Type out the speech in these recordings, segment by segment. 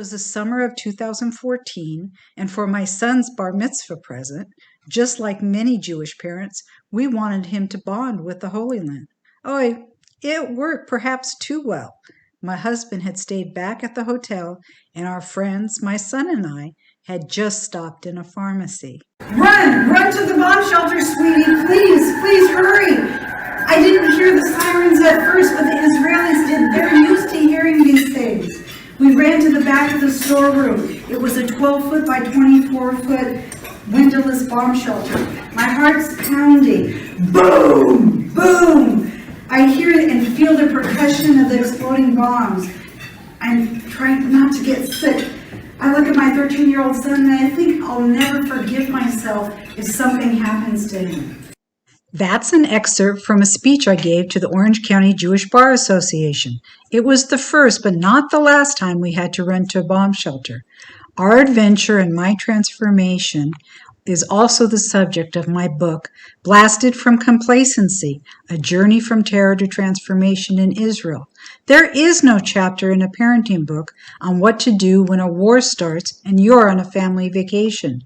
was the summer of 2014, and for my son's bar mitzvah present, just like many Jewish parents, we wanted him to bond with the Holy Land. Oh, it worked perhaps too well. My husband had stayed back at the hotel, and our friends, my son and I, had just stopped in a pharmacy. Run to the bomb shelter, sweetie, please hurry. I didn't hear the sirens at first, but the Israelis did. They're used to hearing these things. We ran to the back of the storeroom. It was a 12-foot by 24-foot windowless bomb shelter. My heart's pounding. Boom! Boom! I hear and feel the percussion of the exploding bombs. I'm trying not to get sick. I look at my 13-year-old son and I think I'll never forgive myself if something happens to him. That's an excerpt from a speech I gave to the Orange County Jewish Bar Association. It was the first, but not the last time we had to run to a bomb shelter. Our adventure and my transformation is also the subject of my book, Blasted from Complacency, A Journey from Terror to Transformation in Israel. There is no chapter in a parenting book on what to do when a war starts and you're on a family vacation.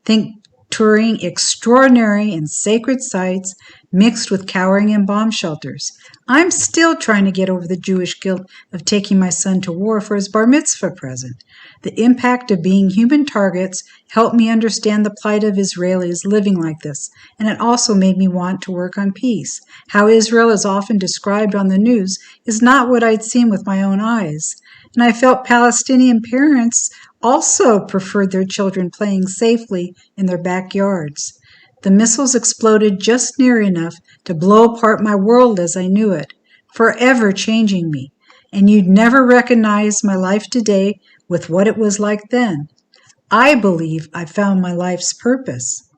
Think touring extraordinary and sacred sites mixed with cowering in bomb shelters. I'm still trying to get over the Jewish guilt of taking my son to war for his bar mitzvah present. The impact of being human targets helped me understand the plight of Israelis living like this, and it also made me want to work on peace. How Israel is often described on the news is not what I'd seen with my own eyes. And I felt Palestinian parents also preferred their children playing safely in their backyards. The missiles exploded just near enough to blow apart my world as I knew it, forever changing me. And you'd never recognize my life today with what it was like then. I believe I found my life's purpose.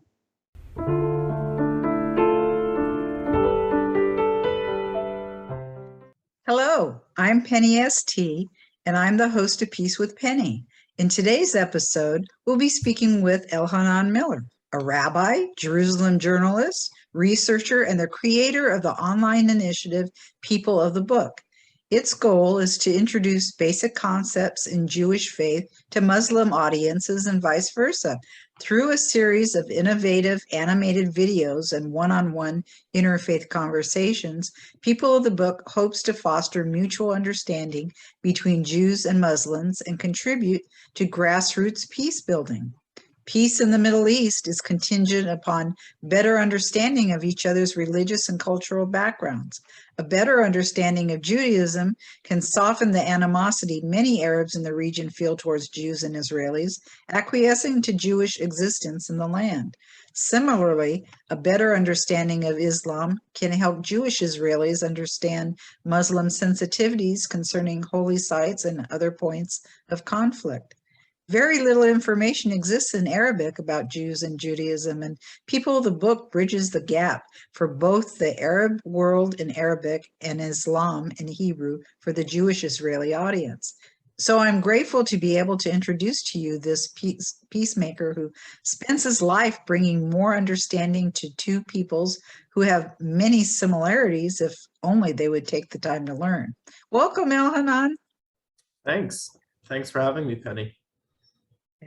Hello, I'm Penny S.Tee, and I'm the host of Peace with Penny. In today's episode, we'll be speaking with Elhanan Miller, a rabbi, Jerusalem journalist, researcher, and the creator of the online initiative People of the Book. Its goal is to introduce basic concepts in Jewish faith to Muslim audiences and vice versa. Through a series of innovative animated videos and one-on-one interfaith conversations, People of the Book hopes to foster mutual understanding between Jews and Muslims and contribute to grassroots peace building. Peace in the Middle East is contingent upon better understanding of each other's religious and cultural backgrounds. A better understanding of Judaism can soften the animosity many Arabs in the region feel towards Jews and Israelis, acquiescing to Jewish existence in the land. Similarly, a better understanding of Islam can help Jewish Israelis understand Muslim sensitivities concerning holy sites and other points of conflict. Very little information exists in Arabic about Jews and Judaism, and People of the Book bridges the gap for both the Arab world in Arabic and Islam in Hebrew for the Jewish Israeli audience. So I'm grateful to be able to introduce to you this peacemaker who spends his life bringing more understanding to two peoples who have many similarities if only they would take the time to learn. Welcome, Elhanan. Thanks for having me, Penny.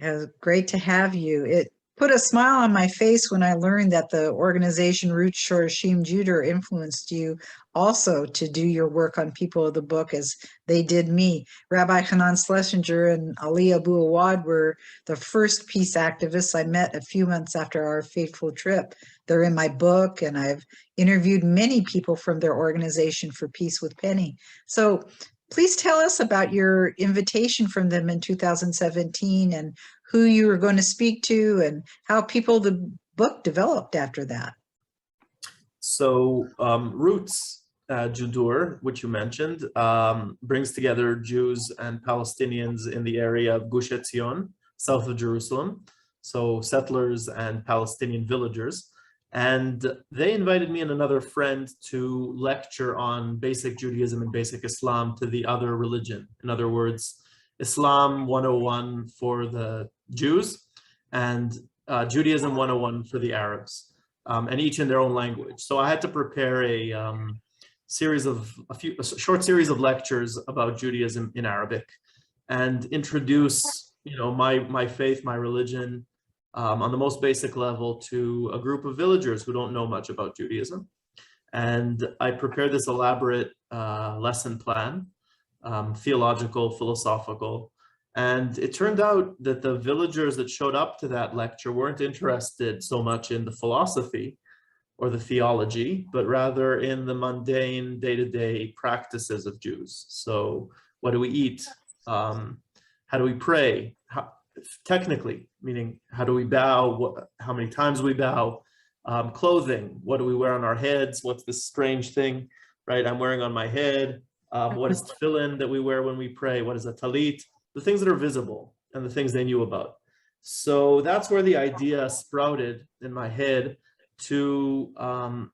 It was great to have you. It put a smile on my face when I learned that the organization Roots Shorashim Judah influenced you also to do your work on People of the Book as they did me. Rabbi Hanan Schlesinger and Ali Abu Awad were the first peace activists I met a few months after our fateful trip. They're in my book, and I've interviewed many people from their organization for Peace with Penny. So please tell us about your invitation from them in 2017 and who you were going to speak to and how People of the Book developed after that. So Roots Judur, which you mentioned, brings together Jews and Palestinians in the area of Gush Etzion, south of Jerusalem, so settlers and Palestinian villagers. And they invited me and another friend to lecture on basic Judaism and basic Islam to the other religion. In other words, Islam 101 for the Jews and Judaism 101 for the Arabs, and each in their own language. So I had to prepare a short series of lectures about Judaism in Arabic. and introduce, my faith, my religion, on the most basic level to a group of villagers who don't know much about Judaism. And I prepared this elaborate lesson plan, theological, philosophical. And it turned out that the villagers that showed up to that lecture weren't interested so much in the philosophy or the theology, but rather in the mundane day-to-day practices of Jews. So what do we eat? How do we pray? Technically, meaning how do we bow? How many times we bow? Clothing, what do we wear on our heads? What's this strange thing, right, I'm wearing on my head? What is tefillin that we wear when we pray? What is a talit? The things that are visible and the things they knew about. So that's where the idea sprouted in my head to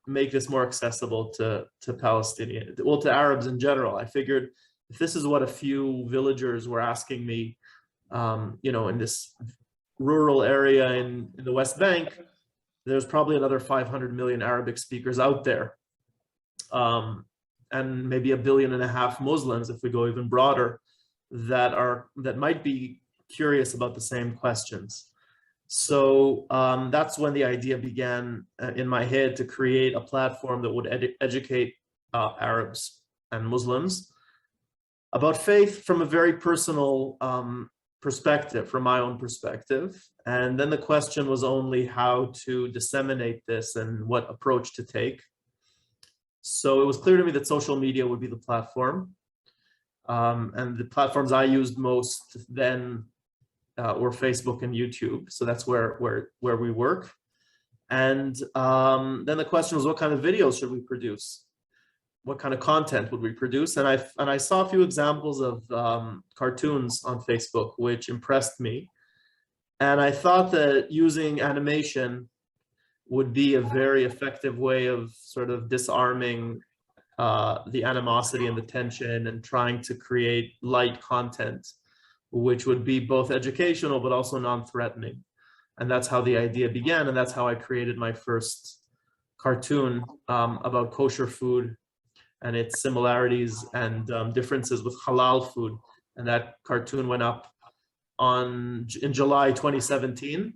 make this more accessible to Palestinians, well, to Arabs in general. I figured if this is what a few villagers were asking me, in this rural area in the West Bank, there's probably another 500 million Arabic speakers out there, and maybe 1.5 billion Muslims, if we go even broader, that might be curious about the same questions. So that's when the idea began in my head to create a platform that would educate Arabs and Muslims about faith from a very personal perspective, from my own perspective. And then the question was only how to disseminate this and what approach to take. So it was clear to me that social media would be the platform. And the platforms I used most then were Facebook and YouTube. So that's where we work. And then the question was, what kind of videos should we produce? What kind of content would we produce? And I saw a few examples of cartoons on Facebook, which impressed me. And I thought that using animation would be a very effective way of sort of disarming the animosity and the tension and trying to create light content, which would be both educational but also non-threatening. And that's how the idea began. And that's how I created my first cartoon about kosher food and its similarities and differences with halal food. And that cartoon went up in July 2017.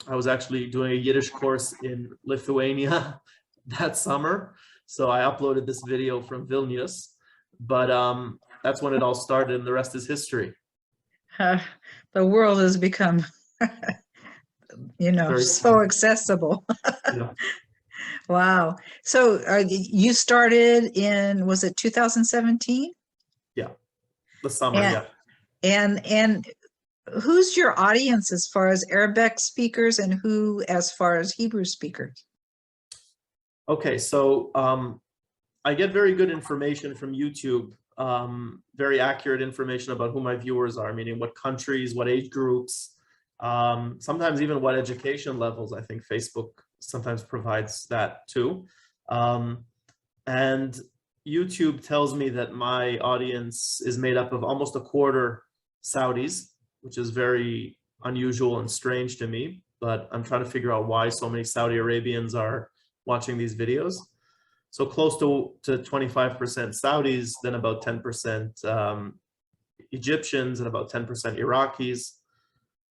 I was actually doing a Yiddish course in Lithuania that summer. So I uploaded this video from Vilnius, but that's when it all started, and the rest is history. The world has become, so accessible. Yeah. Wow. So you started in, was it 2017? Yeah, the summer, yeah. And who's your audience as far as Arabic speakers and who as far as Hebrew speakers? Okay, so I get very good information from YouTube, very accurate information about who my viewers are, meaning what countries, what age groups, sometimes even what education levels. I think Facebook sometimes provides that too. And YouTube tells me that my audience is made up of almost a quarter Saudis, which is very unusual and strange to me, but I'm trying to figure out why so many Saudi Arabians are watching these videos. So close to 25% Saudis, then about 10% Egyptians and about 10% Iraqis.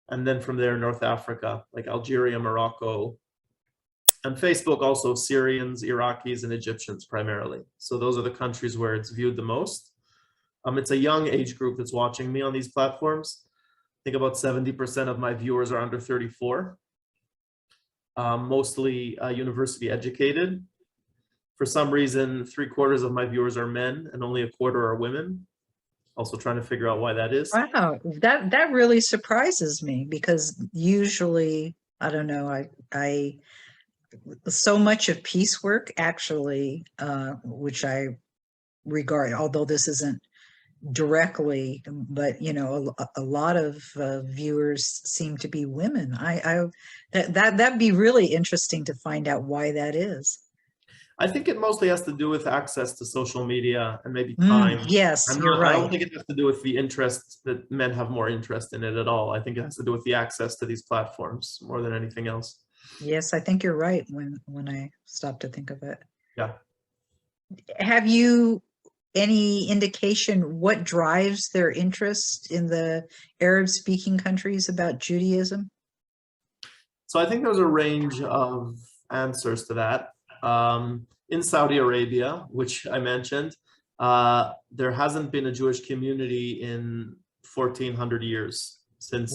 And then from there, North Africa, like Algeria, Morocco, and Facebook also Syrians, Iraqis, and Egyptians primarily. So those are the countries where it's viewed the most. It's a young age group that's watching me on these platforms. I think about 70% of my viewers are under 34, mostly university educated. For some reason, 3/4 of my viewers are men and only 1/4 are women. Also trying to figure out why that is. Wow, that really surprises me, because usually, I don't know, I so much of peace work actually, which I regard, although this isn't directly, but a lot of viewers seem to be women. That'd be really interesting to find out why that is. I think it mostly has to do with access to social media and maybe time. Yes, you're right. I don't think it has to do with the interest, that men have more interest in it at all. I think it has to do with the access to these platforms more than anything else. Yes, I think you're right when I stop to think of it. Yeah. Have you any indication what drives their interest in the Arab-speaking countries about Judaism? So I think there's a range of answers to that. In Saudi Arabia, which I mentioned, there hasn't been a Jewish community in 1400 years since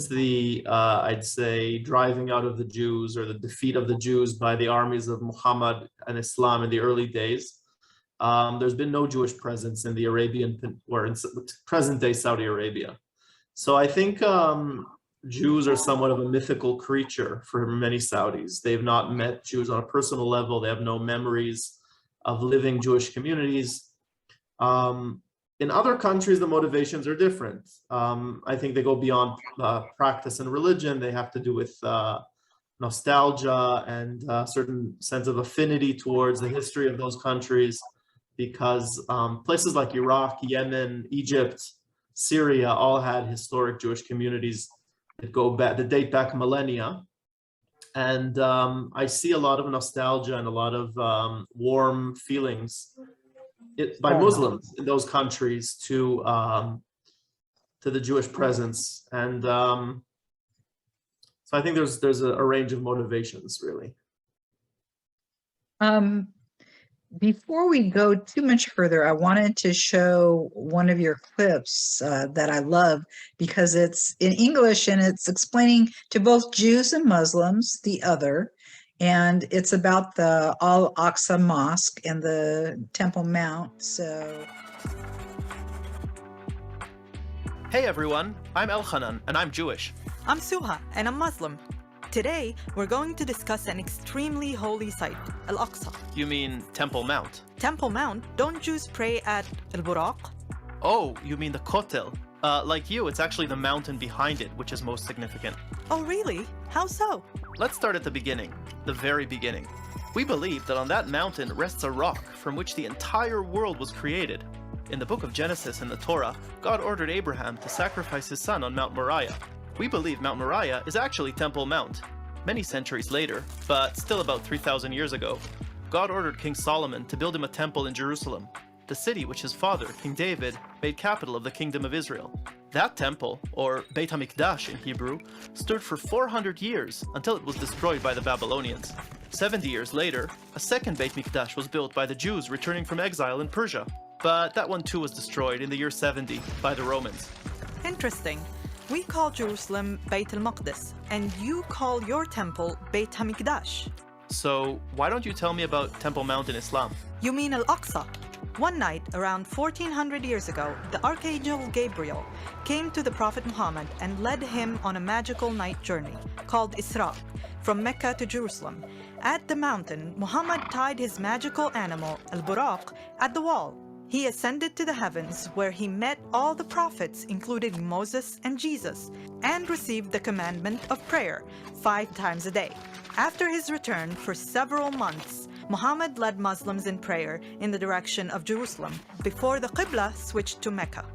the I'd say driving out of the Jews or the defeat of the Jews by the armies of Muhammad and Islam in the early days. There's been no Jewish presence in the Arabian or in present-day Saudi Arabia. So I think Jews are somewhat of a mythical creature for many Saudis. They've not met Jews on a personal level. They have no memories of living Jewish communities. In other countries, the motivations are different. I think they go beyond practice and religion. They have to do with nostalgia and a certain sense of affinity towards the history of those countries, because places like Iraq, Yemen, Egypt, Syria all had historic Jewish communities that date back millennia. And I see a lot of nostalgia and a lot of warm feelings by Muslims in those countries to the Jewish presence. And so I think there's a range of motivations, really. Before we go too much further, I wanted to show one of your clips that I love because it's in English and it's explaining to both Jews and Muslims the other, and it's about the Al-Aqsa Mosque and the Temple Mount. So, hey everyone, I'm Elhanan and I'm Jewish. I'm Suha and I'm Muslim. Today, we're going to discuss an extremely holy site, Al-Aqsa. You mean Temple Mount? Temple Mount? Don't Jews pray at Al-Buraq? Oh, you mean the Kotel. Like you, it's actually the mountain behind it, which is most significant. Oh really? How so? Let's start at the beginning, the very beginning. We believe that on that mountain rests a rock from which the entire world was created. In the book of Genesis and the Torah, God ordered Abraham to sacrifice his son on Mount Moriah. We believe Mount Moriah is actually Temple Mount. Many centuries later, but still about 3,000 years ago, God ordered King Solomon to build him a temple in Jerusalem, the city which his father, King David, made capital of the Kingdom of Israel. That temple, or Beit HaMikdash in Hebrew, stood for 400 years until it was destroyed by the Babylonians. 70 years later, a second Beit HaMikdash was built by the Jews returning from exile in Persia, but that one too was destroyed in the year 70 by the Romans. Interesting. We call Jerusalem Beit al-Maqdis, and you call your temple Beit HaMikdash. So, why don't you tell me about Temple Mount in Islam? You mean Al-Aqsa? One night, around 1400 years ago, the Archangel Gabriel came to the Prophet Muhammad and led him on a magical night journey, called Isra, from Mecca to Jerusalem. At the mountain, Muhammad tied his magical animal, Al-Buraq, at the wall. He ascended to the heavens, where he met all the prophets, including Moses and Jesus, and received the commandment of prayer 5 times a day. After his return, for several months, Muhammad led Muslims in prayer in the direction of Jerusalem, before the Qibla switched to Mecca.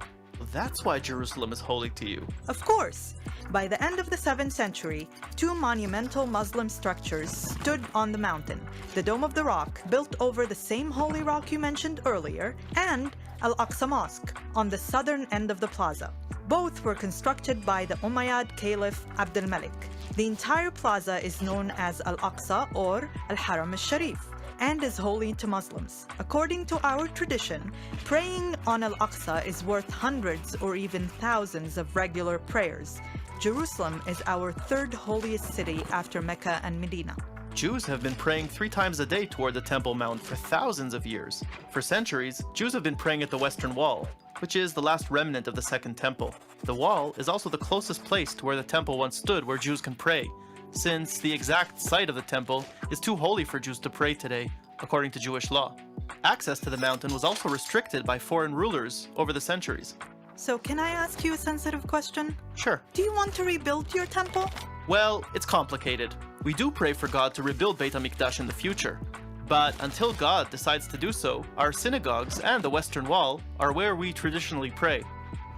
That's why Jerusalem is holy to you. Of course! By the end of the 7th century, 2 monumental Muslim structures stood on the mountain: the Dome of the Rock, built over the same holy rock you mentioned earlier, and Al-Aqsa Mosque, on the southern end of the plaza. Both were constructed by the Umayyad Caliph Abd al-Malik. The entire plaza is known as Al-Aqsa or Al-Haram al-Sharif, and is holy to Muslims. According to our tradition, praying on Al-Aqsa is worth hundreds or even thousands of regular prayers. Jerusalem is our 3rd holiest city after Mecca and Medina. Jews have been praying 3 times a day toward the Temple Mount for thousands of years. For centuries, Jews have been praying at the Western Wall, which is the last remnant of the Second Temple. The wall is also the closest place to where the temple once stood where Jews can pray, since the exact site of the temple is too holy for Jews to pray today, according to Jewish law. Access to the mountain was also restricted by foreign rulers over the centuries. So can I ask you a sensitive question? Sure. Do you want to rebuild your temple? Well, it's complicated. We do pray for God to rebuild Beit HaMikdash in the future. But until God decides to do so, our synagogues and the Western Wall are where we traditionally pray.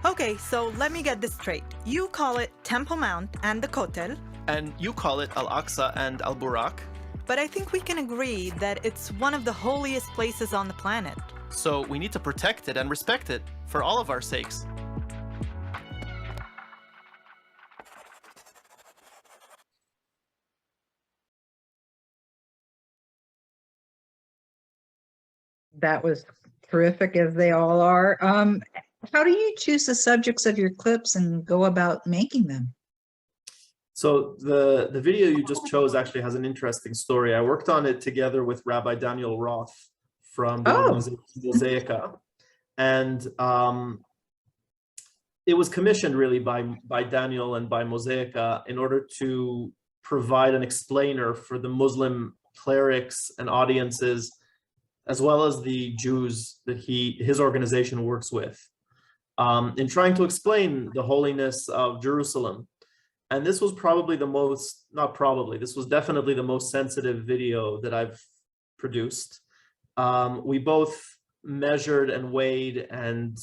Okay, so let me get this straight. You call it Temple Mount and the Kotel, And you call it Al-Aqsa and Al-Buraq. but I think we can agree that it's one of the holiest places on the planet. So we need to protect it and respect it for all of our sakes. That was terrific, as they all are. How do you choose the subjects of your clips and go about making them? So the video you just chose actually has an interesting story. I worked on it together with Rabbi Daniel Roth from the organization Mosaica. And it was commissioned really by Daniel and by Mosaica in order to provide an explainer for the Muslim clerics and audiences, as well as the Jews that his organization works with, in trying to explain the holiness of Jerusalem. And this was probably this was definitely the most sensitive video that I've produced. We both measured and weighed and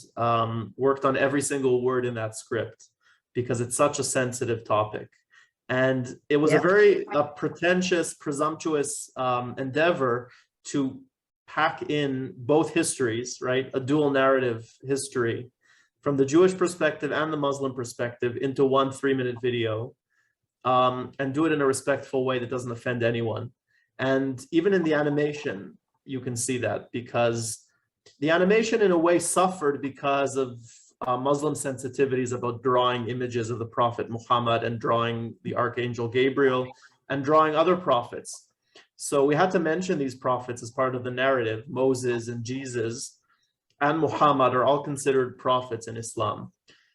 worked on every single word in that script because it's such a sensitive topic. And it was a very pretentious, presumptuous endeavor to pack in both histories, right? A dual narrative history from the Jewish perspective and the Muslim perspective into one 3-minute video, and do it in a respectful way that doesn't offend anyone. And even in the animation, you can see that, because the animation in a way suffered because of Muslim sensitivities about drawing images of the Prophet Muhammad and drawing the Archangel Gabriel and drawing other prophets. So we had to mention these prophets as part of the narrative. Moses and Jesus and Muhammad are all considered prophets in Islam.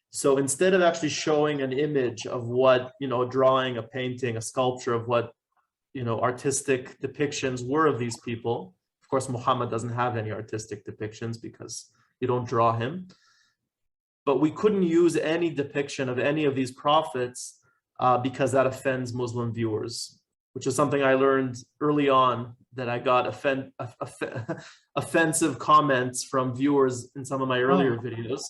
So instead of actually showing an image of what, drawing, a painting, a sculpture of what, artistic depictions were of these people. Of course, Muhammad doesn't have any artistic depictions because you don't draw him. But we couldn't use any depiction of any of these prophets because that offends Muslim viewers, which is something I learned early on, that I got offensive comments from viewers in some of my earlier videos.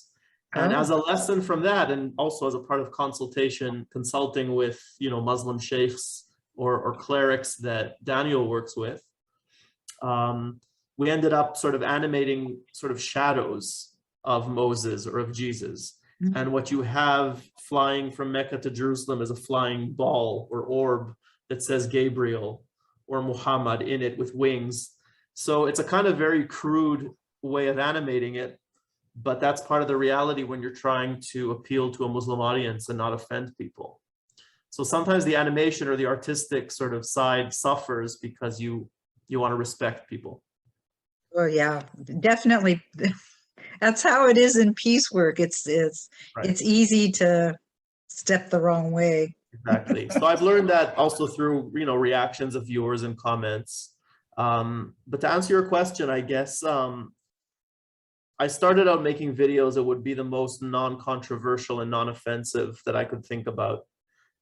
And as a lesson from that, and also as a part of consulting with, Muslim sheikhs or clerics that Daniel works with, we ended up sort of animating sort of shadows of Moses or of Jesus. Mm-hmm. And what you have flying from Mecca to Jerusalem is a flying ball or orb that says Gabriel or Muhammad in it with wings. So it's a kind of very crude way of animating it, but that's part of the reality when you're trying to appeal to a Muslim audience and not offend people. So sometimes the animation or the artistic sort of side suffers because you want to respect people. Oh yeah, definitely. That's how it is in peace work. It's easy to step the wrong way. Exactly. So I've learned that also through, reactions of viewers and comments. But to answer your question, I guess I started out making videos that would be the most non-controversial and non-offensive that I could think about,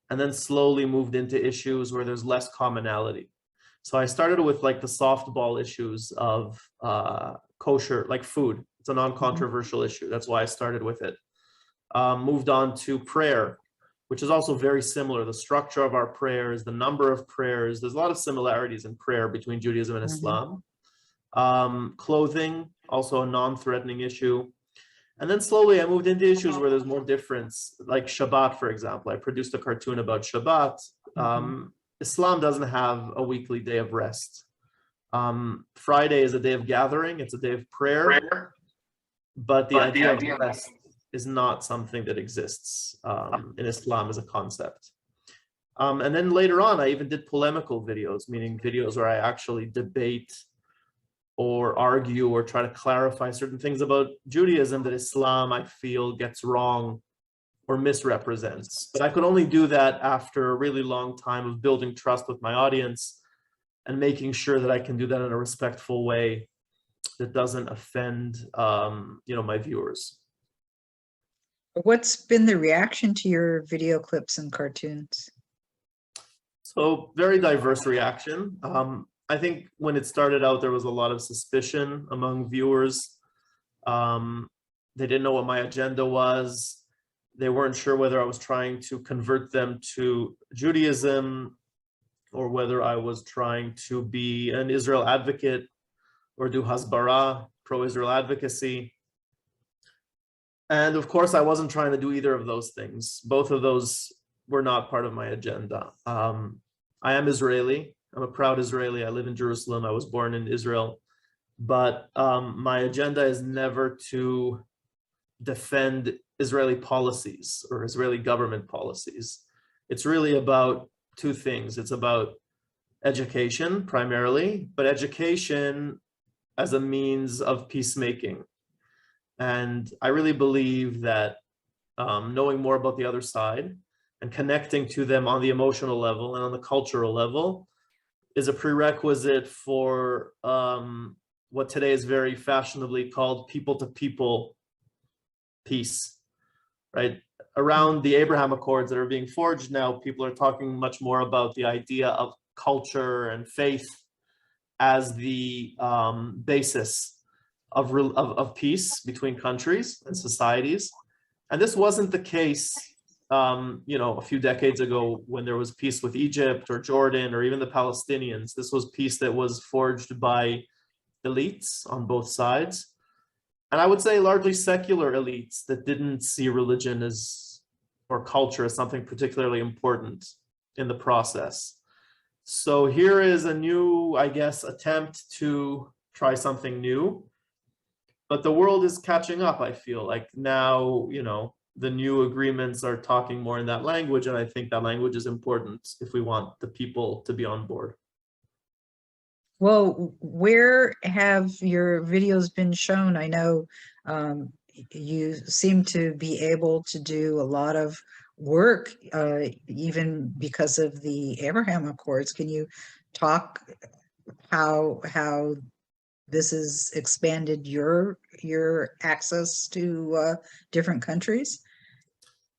and then slowly moved into issues where there's less commonality. So I started with like the softball issues of kosher, like food. It's a non-controversial issue. That's why I started with it. Moved on to prayer, which is also very similar. The structure of our prayers, the number of prayers, there's a lot of similarities in prayer between Judaism and Islam. Clothing, also a non-threatening issue. And then slowly I moved into issues where there's more difference, like Shabbat, for example. I produced a cartoon about Shabbat. Islam doesn't have a weekly day of rest. Friday is a day of gathering. It's a day of prayer. But the idea of rest is not something that exists in Islam as a concept. And then later on, I even did polemical videos, meaning videos where I actually debate or argue or try to clarify certain things about Judaism that Islam, I feel, gets wrong or misrepresents. But I could only do that after a really long time of building trust with my audience and making sure that I can do that in a respectful way that doesn't offend, my viewers. What's been the reaction to your video clips and cartoons? So very diverse reaction. I think when it started out, there was a lot of suspicion among viewers. They didn't know what my agenda was. They weren't sure whether I was trying to convert them to Judaism or whether I was trying to be an Israel advocate or do hasbara, pro-Israel advocacy. And of course, I wasn't trying to do either of those things. Both of those were not part of my agenda. I am Israeli. I'm a proud Israeli. I live in Jerusalem. I was born in Israel. But my agenda is never to defend Israeli policies or Israeli government policies. It's really about two things. It's about education primarily, but education as a means of peacemaking. And I really believe that knowing more about the other side and connecting to them on the emotional level and on the cultural level is a prerequisite for what today is very fashionably called people-to-people peace, right? Around the Abraham Accords that are being forged now, people are talking much more about the idea of culture and faith as the basis of peace between countries and societies. And this wasn't the case, a few decades ago when there was peace with Egypt or Jordan or even the Palestinians. This was peace that was forged by elites on both sides. And I would say largely secular elites that didn't see religion or culture as something particularly important in the process. So here is a new, I guess, attempt to try something new. But the world is catching up, I feel like now, the new agreements are talking more in that language. And I think that language is important if we want the people to be on board. Well, where have your videos been shown? I know you seem to be able to do a lot of work, even because of the Abraham Accords. Can you talk how this has expanded your access to different countries?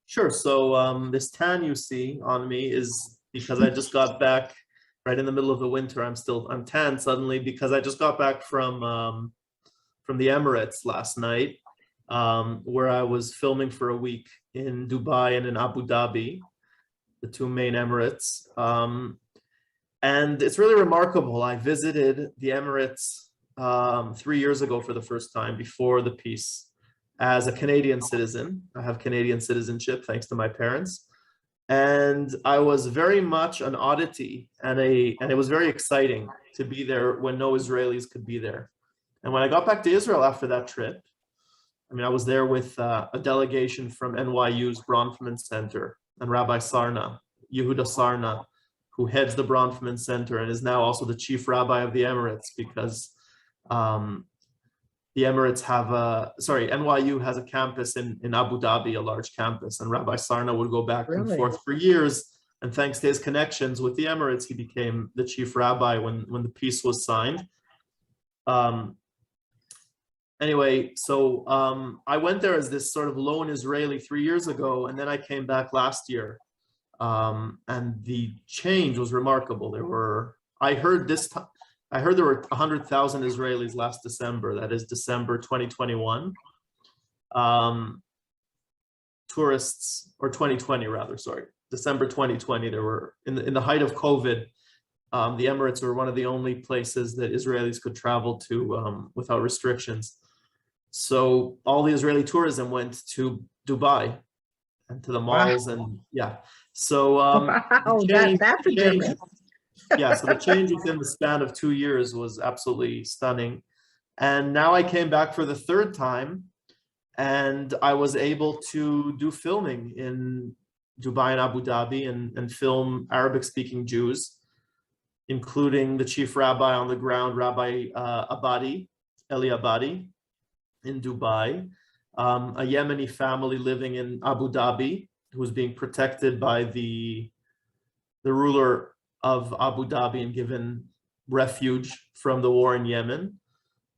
Sure. So this tan you see on me is because I just got back right in the middle of the winter. I'm tan suddenly because I just got back from the Emirates last night, where I was filming for a week in Dubai and in Abu Dhabi, the two main Emirates. And it's really remarkable. I visited the Emirates 3 years ago for the first time before the peace as a Canadian citizen. I have Canadian citizenship thanks to my parents. And I was very much an oddity, and it was very exciting to be there when no Israelis could be there. And when I got back to Israel after that trip, I was there with a delegation from NYU's Bronfman Center and Rabbi Sarna, Yehuda Sarna, who heads the Bronfman Center and is now also the chief rabbi of the Emirates, because the Emirates NYU has a campus in Abu Dhabi, a large campus, and Rabbi Sarna would go back and forth for years. And thanks to his connections with the Emirates, he became the chief rabbi when the peace was signed. Anyway, so I went there as this sort of lone Israeli 3 years ago, and then I came back last year. And the change was remarkable. I heard there were 100,000 Israelis last December, that is December 2021. Tourists, or 2020 rather, sorry, December 2020, there were, in the height of COVID, the Emirates were one of the only places that Israelis could travel to without restrictions. So all the Israeli tourism went to Dubai and to the malls. Wow. And yeah. So that's a difference. Yeah, so the change within the span of 2 years was absolutely stunning. And now I came back for the third time, and I was able to do filming in Dubai and Abu Dhabi and film Arabic-speaking Jews, including the chief rabbi on the ground, Rabbi Eli Abadi in Dubai, a Yemeni family living in Abu Dhabi who was being protected by the ruler of Abu Dhabi and given refuge from the war in Yemen,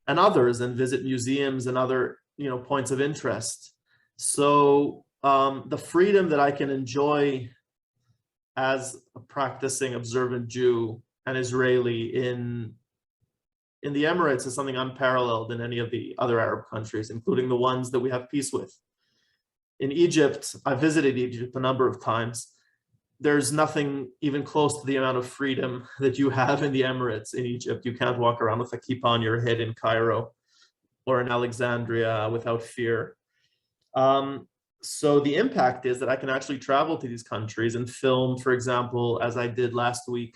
and others, and visit museums and other points of interest. So the freedom that I can enjoy as a practicing observant Jew and Israeli in the Emirates is something unparalleled in any of the other Arab countries, including the ones that we have peace with. In Egypt, I visited Egypt a number of times. there's nothing even close to the amount of freedom that you have in the Emirates in Egypt. You can't walk around with a kippah on your head in Cairo or in Alexandria without fear. So the impact is that I can actually travel to these countries and film, for example, as I did last week,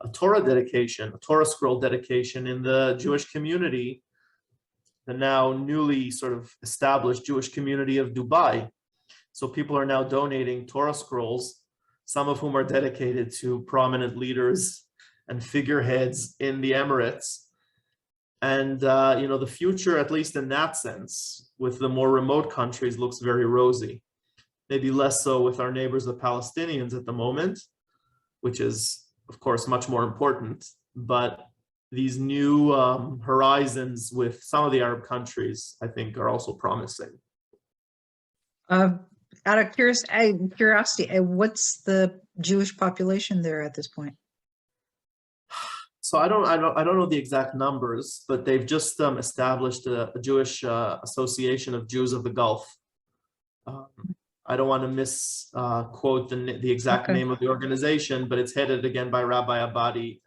a Torah dedication, a Torah scroll dedication in the Jewish community, the now newly sort of established Jewish community of Dubai. So people are now donating Torah scrolls, some of whom are dedicated to prominent leaders and figureheads in the Emirates. And, the future, at least in that sense, with the more remote countries, looks very rosy. Maybe less so with our neighbors, the Palestinians, at the moment, which is, of course, much more important. But these new horizons with some of the Arab countries, I think, are also promising. Out of curiosity, what's the Jewish population there at this point? So I don't know the exact numbers, but they've just established a Jewish Association of Jews of the Gulf. I don't want to misquote the exact name of the organization, but it's headed again by Rabbi Abadi,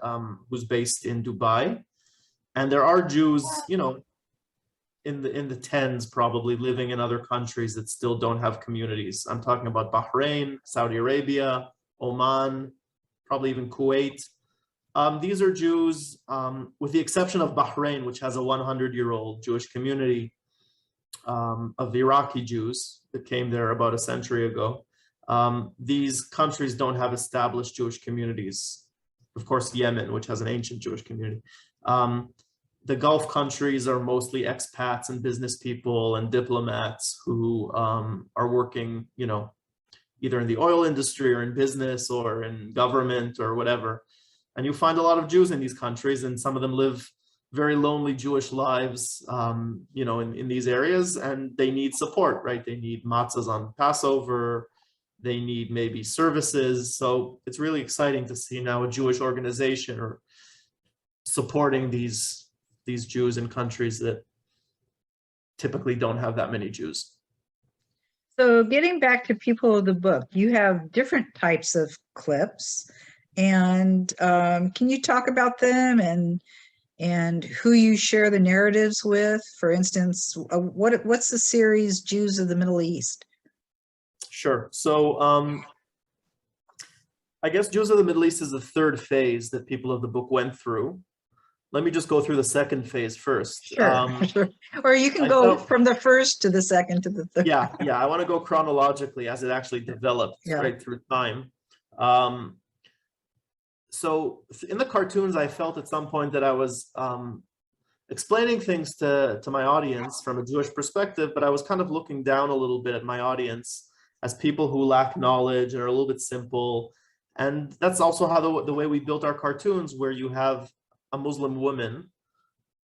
who's based in Dubai. And there are Jews, in the tens probably living in other countries that still don't have communities. I'm talking about Bahrain, Saudi Arabia, Oman, probably even Kuwait. These are Jews, with the exception of Bahrain, which has a 100-year-old Jewish community of Iraqi Jews that came there about a century ago. These countries don't have established Jewish communities. Of course, Yemen, which has an ancient Jewish community. The Gulf countries are mostly expats and business people and diplomats who are working, either in the oil industry or in business or in government or whatever. And you find a lot of Jews in these countries, and some of them live very lonely Jewish lives, in these areas, and they need support, right? They need matzahs on Passover. They need maybe services. So it's really exciting to see now a Jewish organization or supporting these Jews in countries that typically don't have that many Jews. So getting back to people of the book, you have different types of clips. And can you talk about them and who you share the narratives with? For instance, what's the series Jews of the Middle East? Sure. So I guess Jews of the Middle East is the third phase that people of the book went through. Let me just go through the second phase first. Sure, sure. Or you can go from the first to the second to the third. Yeah. I want to go chronologically as it actually developed right through time. So in the cartoons, I felt at some point that I was explaining things to my audience from a Jewish perspective, but I was kind of looking down a little bit at my audience as people who lack knowledge and are a little bit simple. And that's also how the way we built our cartoons, where you have a Muslim woman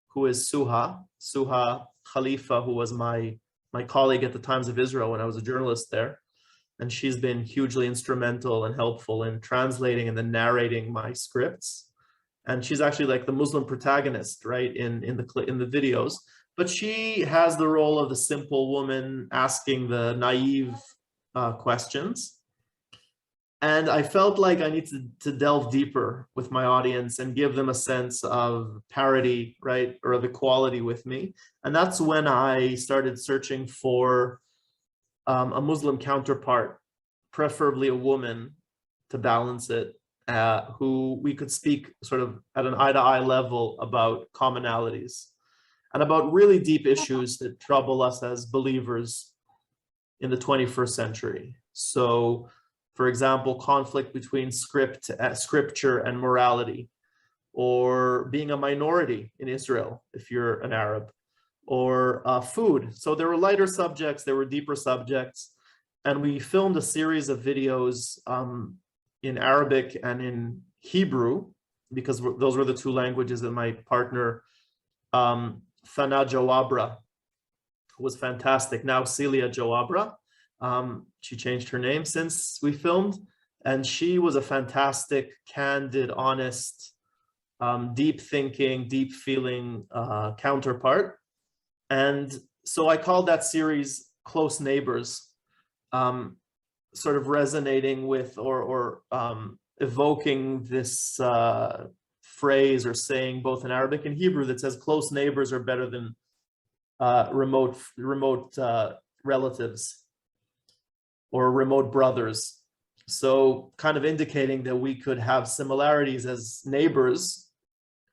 who is Suha Khalifa, who was my colleague at the Times of Israel when I was a journalist there. And she's been hugely instrumental and helpful in translating and then narrating my scripts. And she's actually like the Muslim protagonist, right, in the videos. But she has the role of the simple woman asking the naive questions. And I felt like I need to delve deeper with my audience and give them a sense of parity, right, or of equality with me. And that's when I started searching for a Muslim counterpart, preferably a woman, to balance it, who we could speak sort of at an eye-to-eye level about commonalities and about really deep issues that trouble us as believers in the 21st century. So, for example, conflict between scripture and morality, or being a minority in Israel, if you're an Arab, or food. So there were lighter subjects, there were deeper subjects, and we filmed a series of videos in Arabic and in Hebrew, because those were the two languages that my partner, Thana Jawabra, who was fantastic, now Celia Jawabra. She changed her name since we filmed, and she was a fantastic, candid, honest, deep thinking, deep feeling counterpart. And so I called that series Close Neighbors. sort of resonating with or evoking this phrase or saying both in Arabic and Hebrew that says close neighbors are better than remote relatives or remote brothers. So kind of indicating that we could have similarities as neighbors,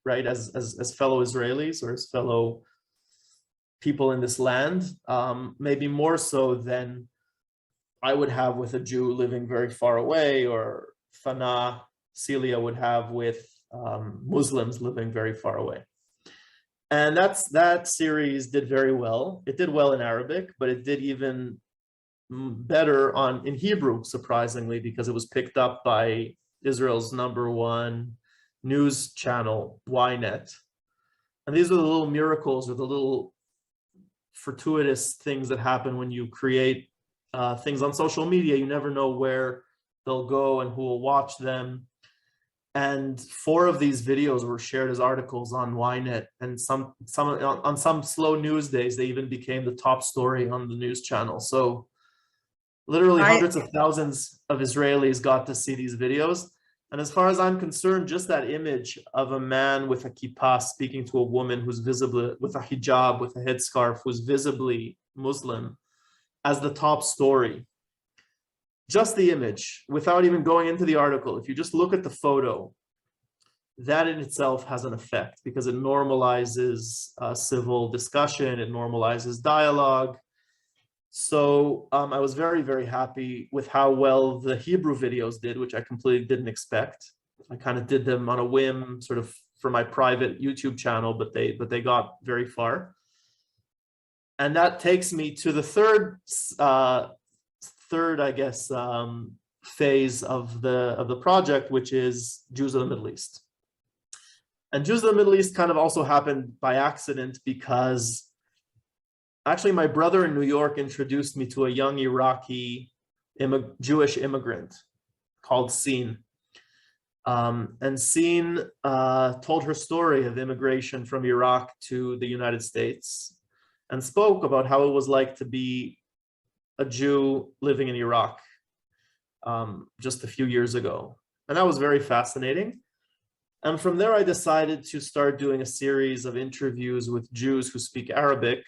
right, as fellow Israelis or as fellow people in this land, maybe more so than I would have with a Jew living very far away, or Fana, Celia would have with Muslims living very far away. And that series did very well. It did well in Arabic, but it did even better in Hebrew, surprisingly, because it was picked up by Israel's #1 news channel, Ynet. And these are the little miracles or the little fortuitous things that happen when you create things on social media. You never know where they'll go and who will watch them. And 4 of these videos were shared as articles on Ynet, and on some slow news days, they even became the top story on the news channel. So literally hundreds of thousands of Israelis got to see these videos. And as far as I'm concerned, just that image of a man with a kippah speaking to a woman who's visibly, with a hijab, with a headscarf, who's visibly Muslim, as the top story. Just the image, without even going into the article, if you just look at the photo, that in itself has an effect because it normalizes civil discussion, it normalizes dialogue. So I was very, very happy with how well the Hebrew videos did, which I completely didn't expect. I kind of did them on a whim, sort of for my private YouTube channel, but they got very far. And that takes me to the third, I guess, phase of the project, which is Jews of the Middle East. And Jews of the Middle East kind of also happened by accident because actually my brother in New York introduced me to a young Iraqi Jewish immigrant called S.Tee. And S.Tee told her story of immigration from Iraq to the United States and spoke about how it was like to be a Jew living in Iraq just a few years ago. And that was very fascinating. And from there, I decided to start doing a series of interviews with Jews who speak Arabic,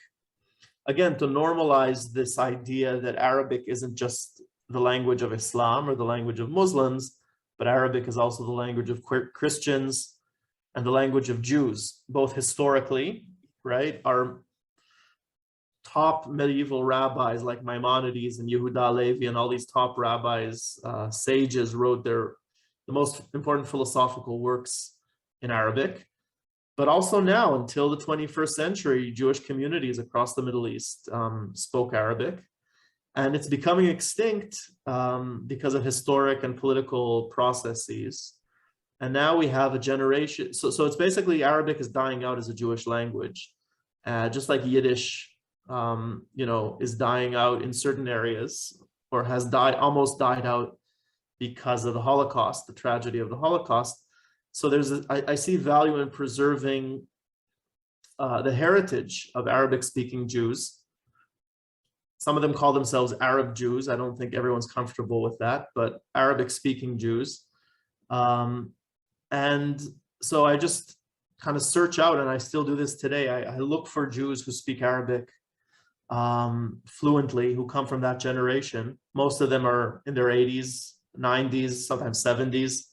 again, to normalize this idea that Arabic isn't just the language of Islam or the language of Muslims, but Arabic is also the language of Christians and the language of Jews, both historically, right? Our top medieval rabbis like Maimonides and Yehuda Levi and all these top rabbis, sages, wrote the most important philosophical works in Arabic. But also now, until the 21st century, Jewish communities across the Middle East spoke Arabic. And it's becoming extinct because of historic and political processes. And now we have a generation, so it's basically Arabic is dying out as a Jewish language, just like Yiddish is dying out in certain areas, or has almost died out because of the Holocaust, the tragedy of the Holocaust. So I see value in preserving the heritage of Arabic-speaking Jews. Some of them call themselves Arab Jews. I don't think everyone's comfortable with that, but Arabic-speaking Jews. And so I just kind of search out, and I still do this today. I look for Jews who speak Arabic fluently, who come from that generation. Most of them are in their 80s, 90s, sometimes 70s.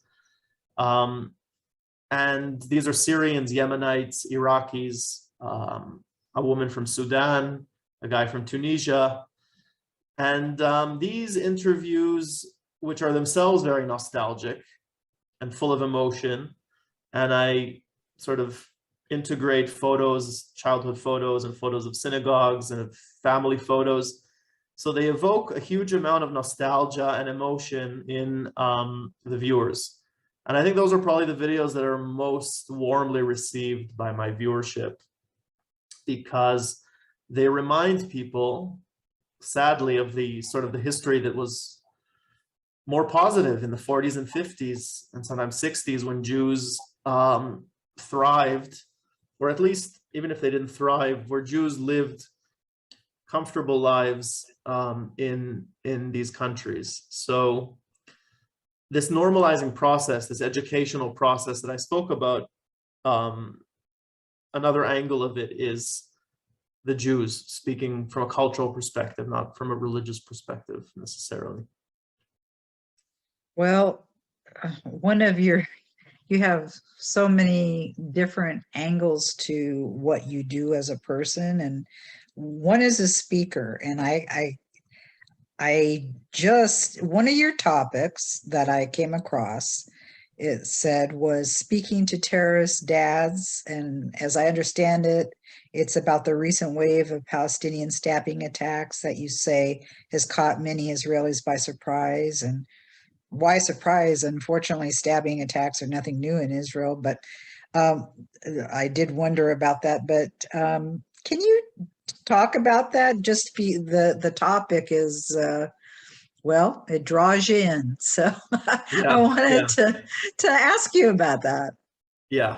And these are Syrians, Yemenites, Iraqis, a woman from Sudan, a guy from Tunisia. And these interviews, which are themselves very nostalgic and full of emotion, and I sort of integrate photos, childhood photos, and photos of synagogues and of family photos. So they evoke a huge amount of nostalgia and emotion in the viewers. And I think those are probably the videos that are most warmly received by my viewership, because they remind people, sadly, of the sort of the history that was more positive in the 40s and 50s and sometimes 60s, when Jews thrived, or at least even if they didn't thrive, where Jews lived comfortable lives in these countries. So this normalizing process, this educational process that I spoke about, another angle of it is the Jews, speaking from a cultural perspective, not from a religious perspective necessarily. Well, you have so many different angles to what you do as a person, and one is a speaker. And I just, one of your topics that I came across, it said, was speaking to terrorist dads. And as I understand it, it's about the recent wave of Palestinian stabbing attacks that you say has caught many Israelis by surprise. And why surprise? Unfortunately, stabbing attacks are nothing new in Israel, but I did wonder about that. But can you talk about that? Just be the topic is well, it draws you in. So I wanted to ask you about that. Yeah.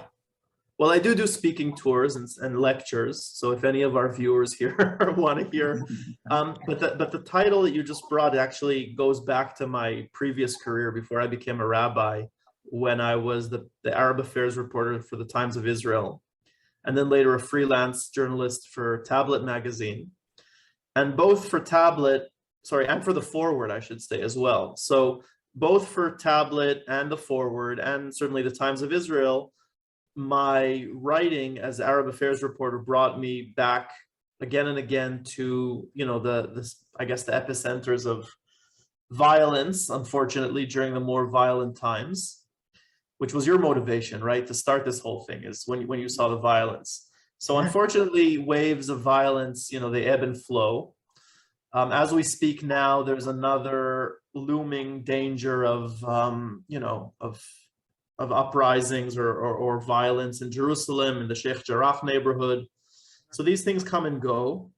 Well, I do speaking tours and lectures. So if any of our viewers here want to hear, but the title that you just brought actually goes back to my previous career before I became a rabbi, when I was the Arab affairs reporter for the Times of Israel, and then later a freelance journalist for Tablet magazine, and both for Tablet, and for the Forward, I should say, as well. So both for Tablet and the Forward, and certainly the Times of Israel, my writing as Arab affairs reporter brought me back again and again to, you know, I guess the epicenters of violence, unfortunately, during the more violent times, which was your motivation, right, to start this whole thing, is when you saw the violence. So unfortunately, waves of violence, you know, they ebb and flow. As we speak now, there's another looming danger of, you know, of uprisings or violence in Jerusalem, in the Sheikh Jarrah neighborhood. So these things come and go.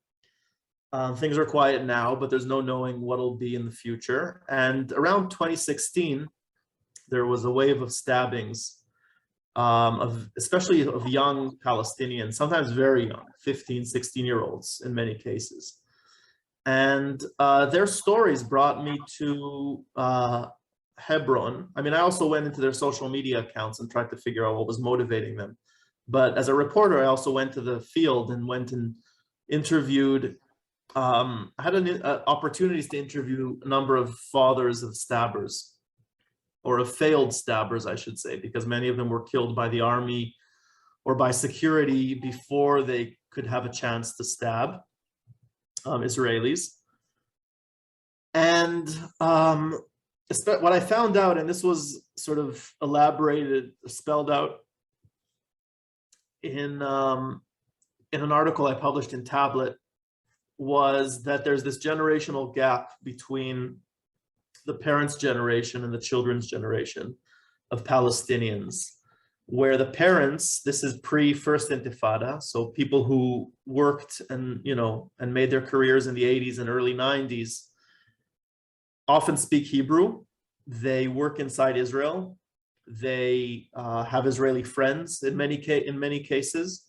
Things are quiet now, but there's no knowing what'll be in the future. And around 2016, there was a wave of stabbings, especially of young Palestinians, sometimes very young, 15, 16-year-olds in many cases. And their stories brought me to Hebron. I mean, I also went into their social media accounts and tried to figure out what was motivating them. But as a reporter, I also went to the field and went and interviewed, I had opportunities to interview a number of fathers of stabbers, or of failed stabbers, I should say, because many of them were killed by the army or by security before they could have a chance to stab Israelis. And what I found out, and this was sort of elaborated, spelled out in an article I published in Tablet, was that there's this generational gap between the parents' generation and the children's generation of Palestinians, where the parents, this is pre-First Intifada, so people who worked and, you know, and made their careers in the 80s and early 90s, often speak Hebrew. They work inside Israel. They have Israeli friends in many cases.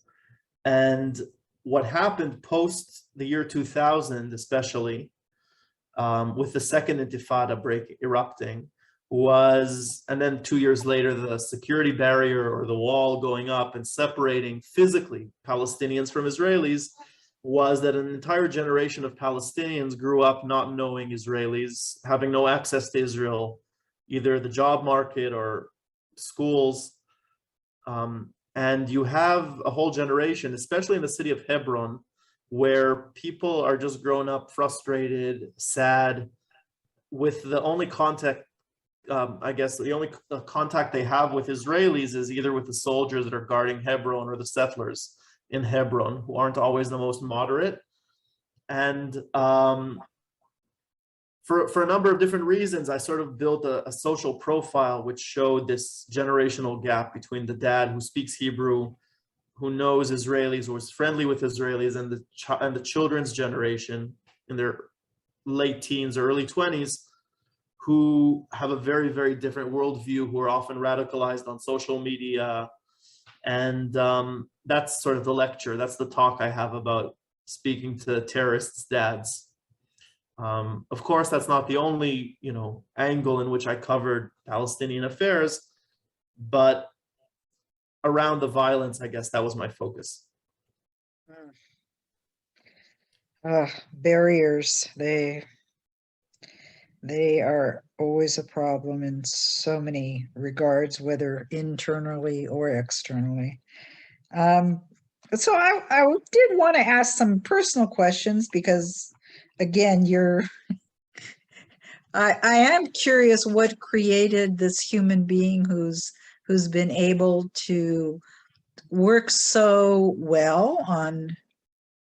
And what happened post the year 2000, especially with the second Intifada erupting, was, and then 2 years later, the security barrier or the wall going up and separating physically Palestinians from Israelis, was that an entire generation of Palestinians grew up not knowing Israelis, having no access to Israel, either the job market or schools. And you have a whole generation, especially in the city of Hebron, where people are just grown up frustrated, sad, with the only contact, I guess, the only contact they have with Israelis is either with the soldiers that are guarding Hebron or the settlers in Hebron, who aren't always the most moderate. And for a number of different reasons, I sort of built a social profile which showed this generational gap between the dad who speaks Hebrew, who knows Israelis, who is friendly with Israelis, and the children's generation in their late teens or early 20s, who have a very, very different worldview, who are often radicalized on social media. And that's sort of the lecture. That's the talk I have about speaking to terrorists' dads. Of course, that's not the only, angle in which I covered Palestinian affairs, but around the violence, I guess that was my focus. Barriers, they are always a problem in so many regards, whether internally or externally. So I did want to ask some personal questions because, again, I am curious what created this human being who's been able to work so well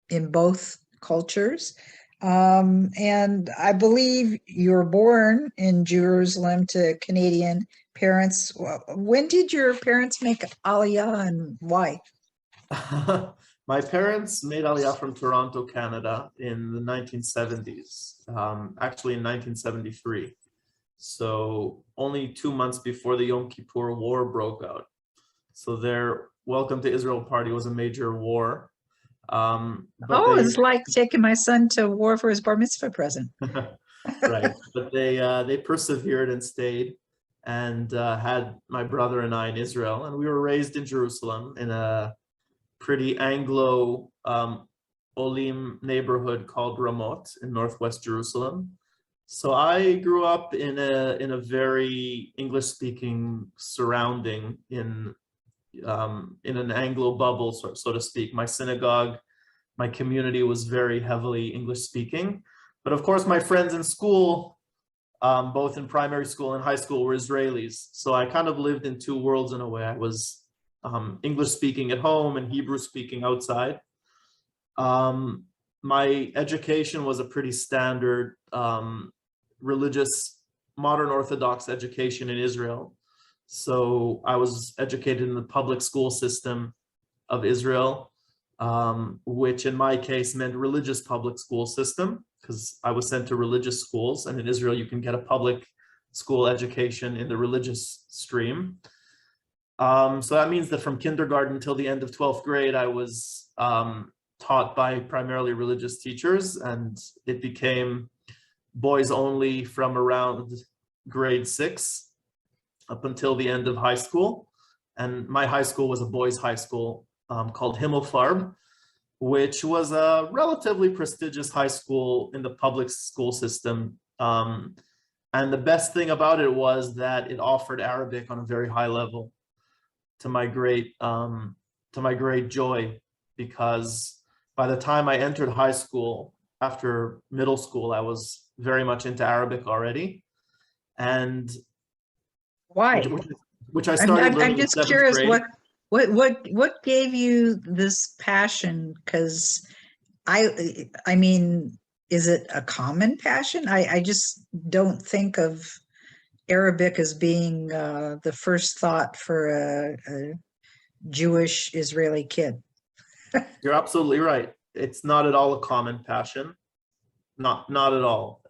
in both cultures. And I believe you were born in Jerusalem to Canadian parents. When did your parents make Aliyah and why? My parents made Aliyah from Toronto, Canada in the 1970s, actually in 1973. So only 2 months before the Yom Kippur War broke out. So their Welcome to Israel party was a major war. It's like taking my son to war for his bar mitzvah present. Right, but they persevered and stayed and had my brother and I in Israel, and we were raised in Jerusalem in a pretty Anglo Olim neighborhood called Ramot in Northwest Jerusalem. So I grew up in a very English-speaking surrounding in an Anglo bubble, so to speak. My synagogue, my community was very heavily English-speaking, but of course my friends in school, both in primary school and high school, were Israelis. So I kind of lived in two worlds in a way. I was English-speaking at home and Hebrew-speaking outside. My education was a pretty standard religious, modern Orthodox education in Israel. So I was educated in the public school system of Israel, which in my case meant religious public school system, because I was sent to religious schools, and in Israel you can get a public school education in the religious stream. So that means that from kindergarten until the end of 12th grade, I was taught by primarily religious teachers, and it became boys only from around grade 6 up until the end of high school. And my high school was a boys' high school called Himmelfarb, which was a relatively prestigious high school in the public school system. And the best thing about it was that it offered Arabic on a very high level, to my great joy, because by the time I entered high school, after middle school, I was very much into Arabic already. And why? Which I started learning I'm in just 7th curious grade. what gave you this passion? Because I mean, is it a common passion? I just don't think of Arabic as being the first thought for a Jewish Israeli kid. You're absolutely right. It's not at all a common passion. Not at all.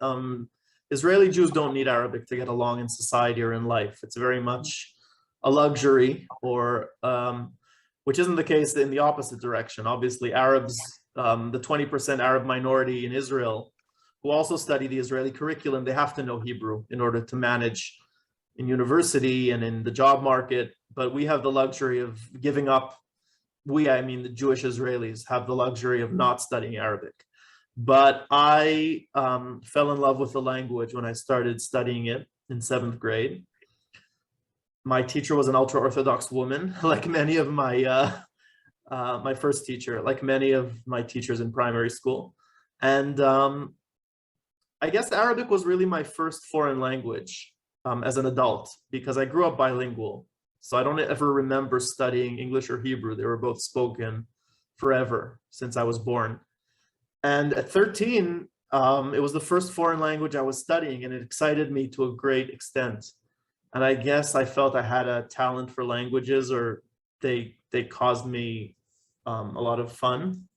Israeli Jews don't need Arabic to get along in society or in life. It's very much a luxury, or which isn't the case in the opposite direction. Obviously, Arabs, the 20% Arab minority in Israel, who also study the Israeli curriculum, they have to know Hebrew in order to manage in university and in the job market. But we have the luxury of giving up. I mean the Jewish Israelis have the luxury of not studying Arabic. But I fell in love with the language when I started studying it in 7th grade. My teacher was an ultra-Orthodox woman, like many of my my first teacher, like many of my teachers in primary school. And I guess Arabic was really my first foreign language as an adult, because I grew up bilingual. So I don't ever remember studying English or Hebrew. They were both spoken forever since I was born. And at 13, it was the first foreign language I was studying, and it excited me to a great extent. And I guess I felt I had a talent for languages, or they caused me a lot of fun.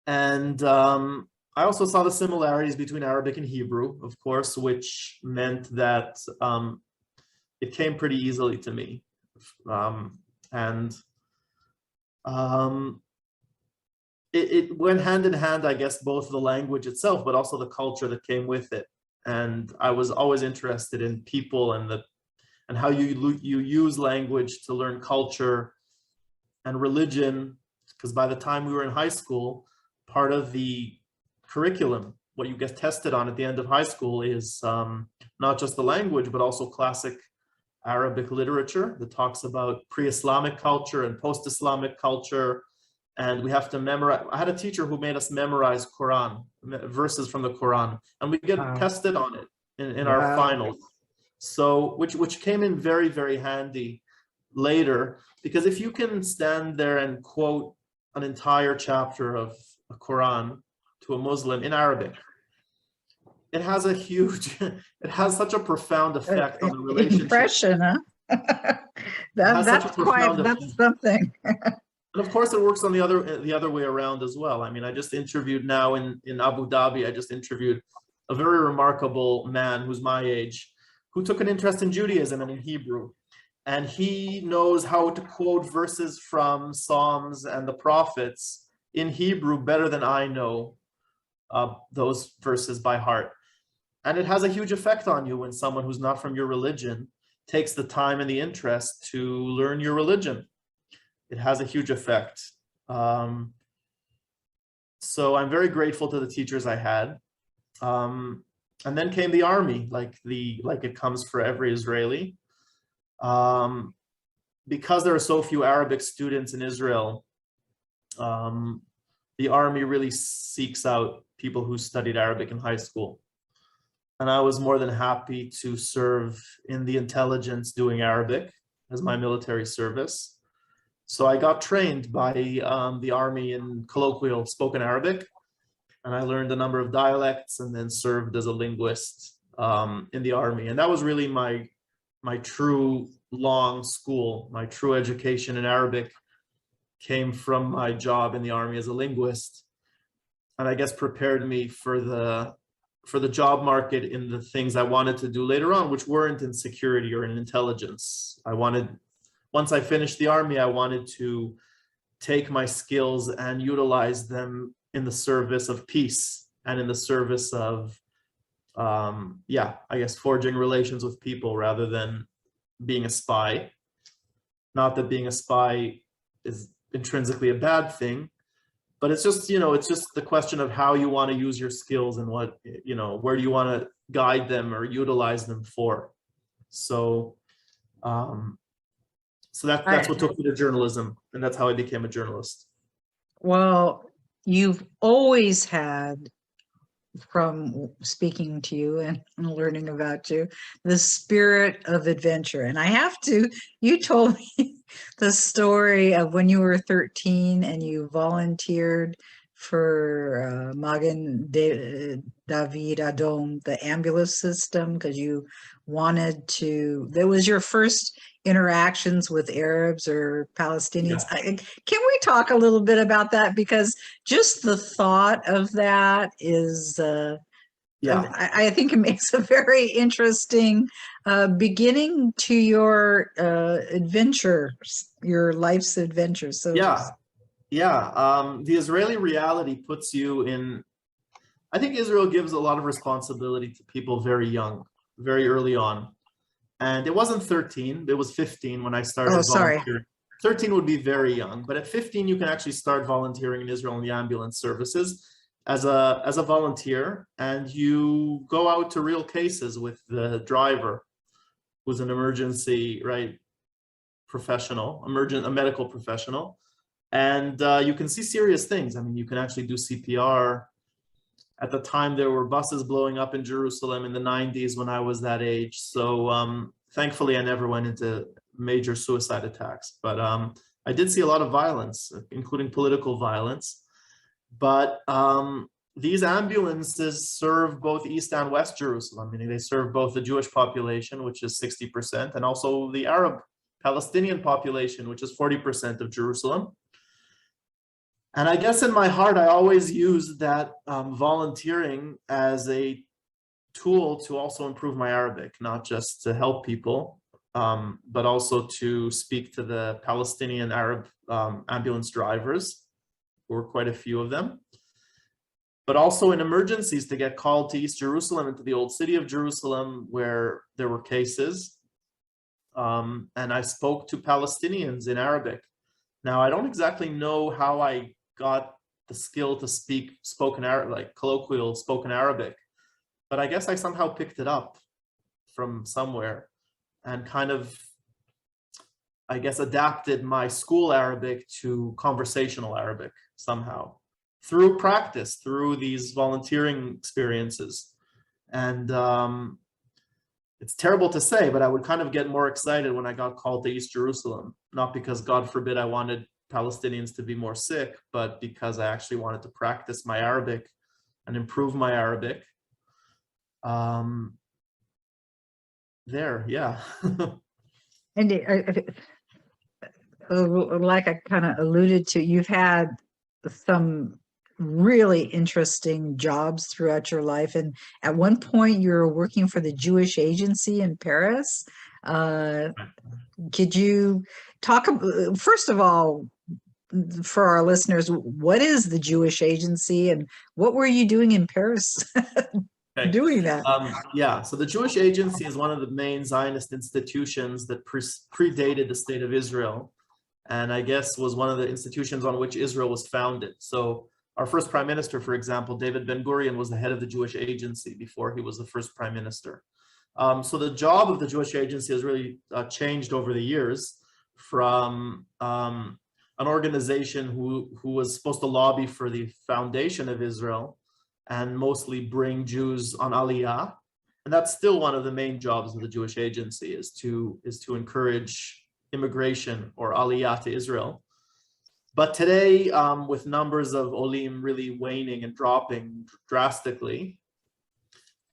And I also saw the similarities between Arabic and Hebrew, of course, which meant that it came pretty easily to me. it went hand in hand, I guess, both the language itself, but also the culture that came with it. And I was always interested in people and how you use language to learn culture and religion. Because by the time we were in high school, part of the curriculum, what you get tested on at the end of high school, is not just the language, but also classic Arabic literature that talks about pre-Islamic culture and post-Islamic culture. And we have to memorize. I had a teacher who made us memorize Quran, verses from the Quran, and we get tested on it in our finals. So, which came in very, very handy later, because if you can stand there and quote an entire chapter of a Quran to a Muslim in Arabic, it has a huge, it has such a profound effect on the relationship. Impression, huh? That's something. And of course, it works on the other way around as well. I mean, I just interviewed now in Abu Dhabi, I just interviewed a very remarkable man who's my age, who took an interest in Judaism and in Hebrew. And he knows how to quote verses from Psalms and the prophets in Hebrew better than I know those verses by heart. And it has a huge effect on you when someone who's not from your religion takes the time and the interest to learn your religion. It has a huge effect. So I'm very grateful to the teachers I had. And then came the army, like it comes for every Israeli. Because there are so few Arabic students in Israel, the army really seeks out people who studied Arabic in high school. And I was more than happy to serve in the intelligence doing Arabic as my military service. So I got trained by the army in colloquial spoken Arabic, and I learned a number of dialects and then served as a linguist in the army. And that was really my true long school, my true education in Arabic came from my job in the army as a linguist. And I guess prepared me for the job market in the things I wanted to do later on, which weren't in security or in intelligence. Once I finished the army, I wanted to take my skills and utilize them in the service of peace and in the service of, I guess, forging relations with people rather than being a spy. Not that being a spy is intrinsically a bad thing, but it's just, it's just the question of how you want to use your skills and what, where do you want to guide them or utilize them for. So, that's what took me to journalism, and that's how I became a journalist. Well, you've always had, from speaking to you and learning about you, the spirit of adventure. And you told me the story of when you were 13 and you volunteered for Magen David Adom, the ambulance system, because you wanted to, that was your first interactions with Arabs or Palestinians. Yeah. Can we talk a little bit about that? Because just the thought of that is, I think it makes a very interesting beginning to your adventures, your life's adventures. So the Israeli reality puts you in, I think Israel gives a lot of responsibility to people very young, very early on. And it wasn't 13, it was 15 when I started volunteering. 13 would be very young, but at 15 you can actually start volunteering in Israel in the ambulance services as a volunteer, and you go out to real cases with the driver, who's an emergency professional, a medical professional, and you can see serious things. I mean, you can actually do CPR. At the time, there were buses blowing up in Jerusalem in the 90s when I was that age. So thankfully, I never went into major suicide attacks. But I did see a lot of violence, including political violence. But these ambulances serve both East and West Jerusalem, meaning they serve both the Jewish population, which is 60%, and also the Arab Palestinian population, which is 40% of Jerusalem. And I guess in my heart, I always used that volunteering as a tool to also improve my Arabic, not just to help people, but also to speak to the Palestinian Arab ambulance drivers were quite a few of them. But also in emergencies to get called to East Jerusalem, into the old city of Jerusalem, where there were cases. And I spoke to Palestinians in Arabic. Now, I don't exactly know how I got the skill to speak spoken Arabic, like colloquial spoken Arabic, but I guess I somehow picked it up from somewhere and kind of, I guess, adapted my school Arabic to conversational Arabic somehow through practice, through these volunteering experiences. And it's terrible to say, but I would kind of get more excited when I got called to East Jerusalem, not because, God forbid, I wanted Palestinians to be more sick, but because I actually wanted to practice my Arabic and improve my Arabic. Yeah. And like I kind of alluded to, you've had some really interesting jobs throughout your life. And at one point you were working for the Jewish Agency in Paris. Could you talk, first of all, for our listeners, what is the Jewish Agency and what were you doing in Paris doing that? Yeah, so the Jewish Agency is one of the main Zionist institutions that predated the State of Israel, and I guess was one of the institutions on which Israel was founded. So our first prime minister, for example, David Ben-Gurion, was the head of the Jewish Agency before he was the first prime minister. So the job of the Jewish Agency has really changed over the years from an organization who was supposed to lobby for the foundation of Israel and mostly bring Jews on Aliyah. And that's still one of the main jobs of the Jewish Agency, is to encourage immigration or Aliyah to Israel. But today, with numbers of Olim really waning and dropping drastically,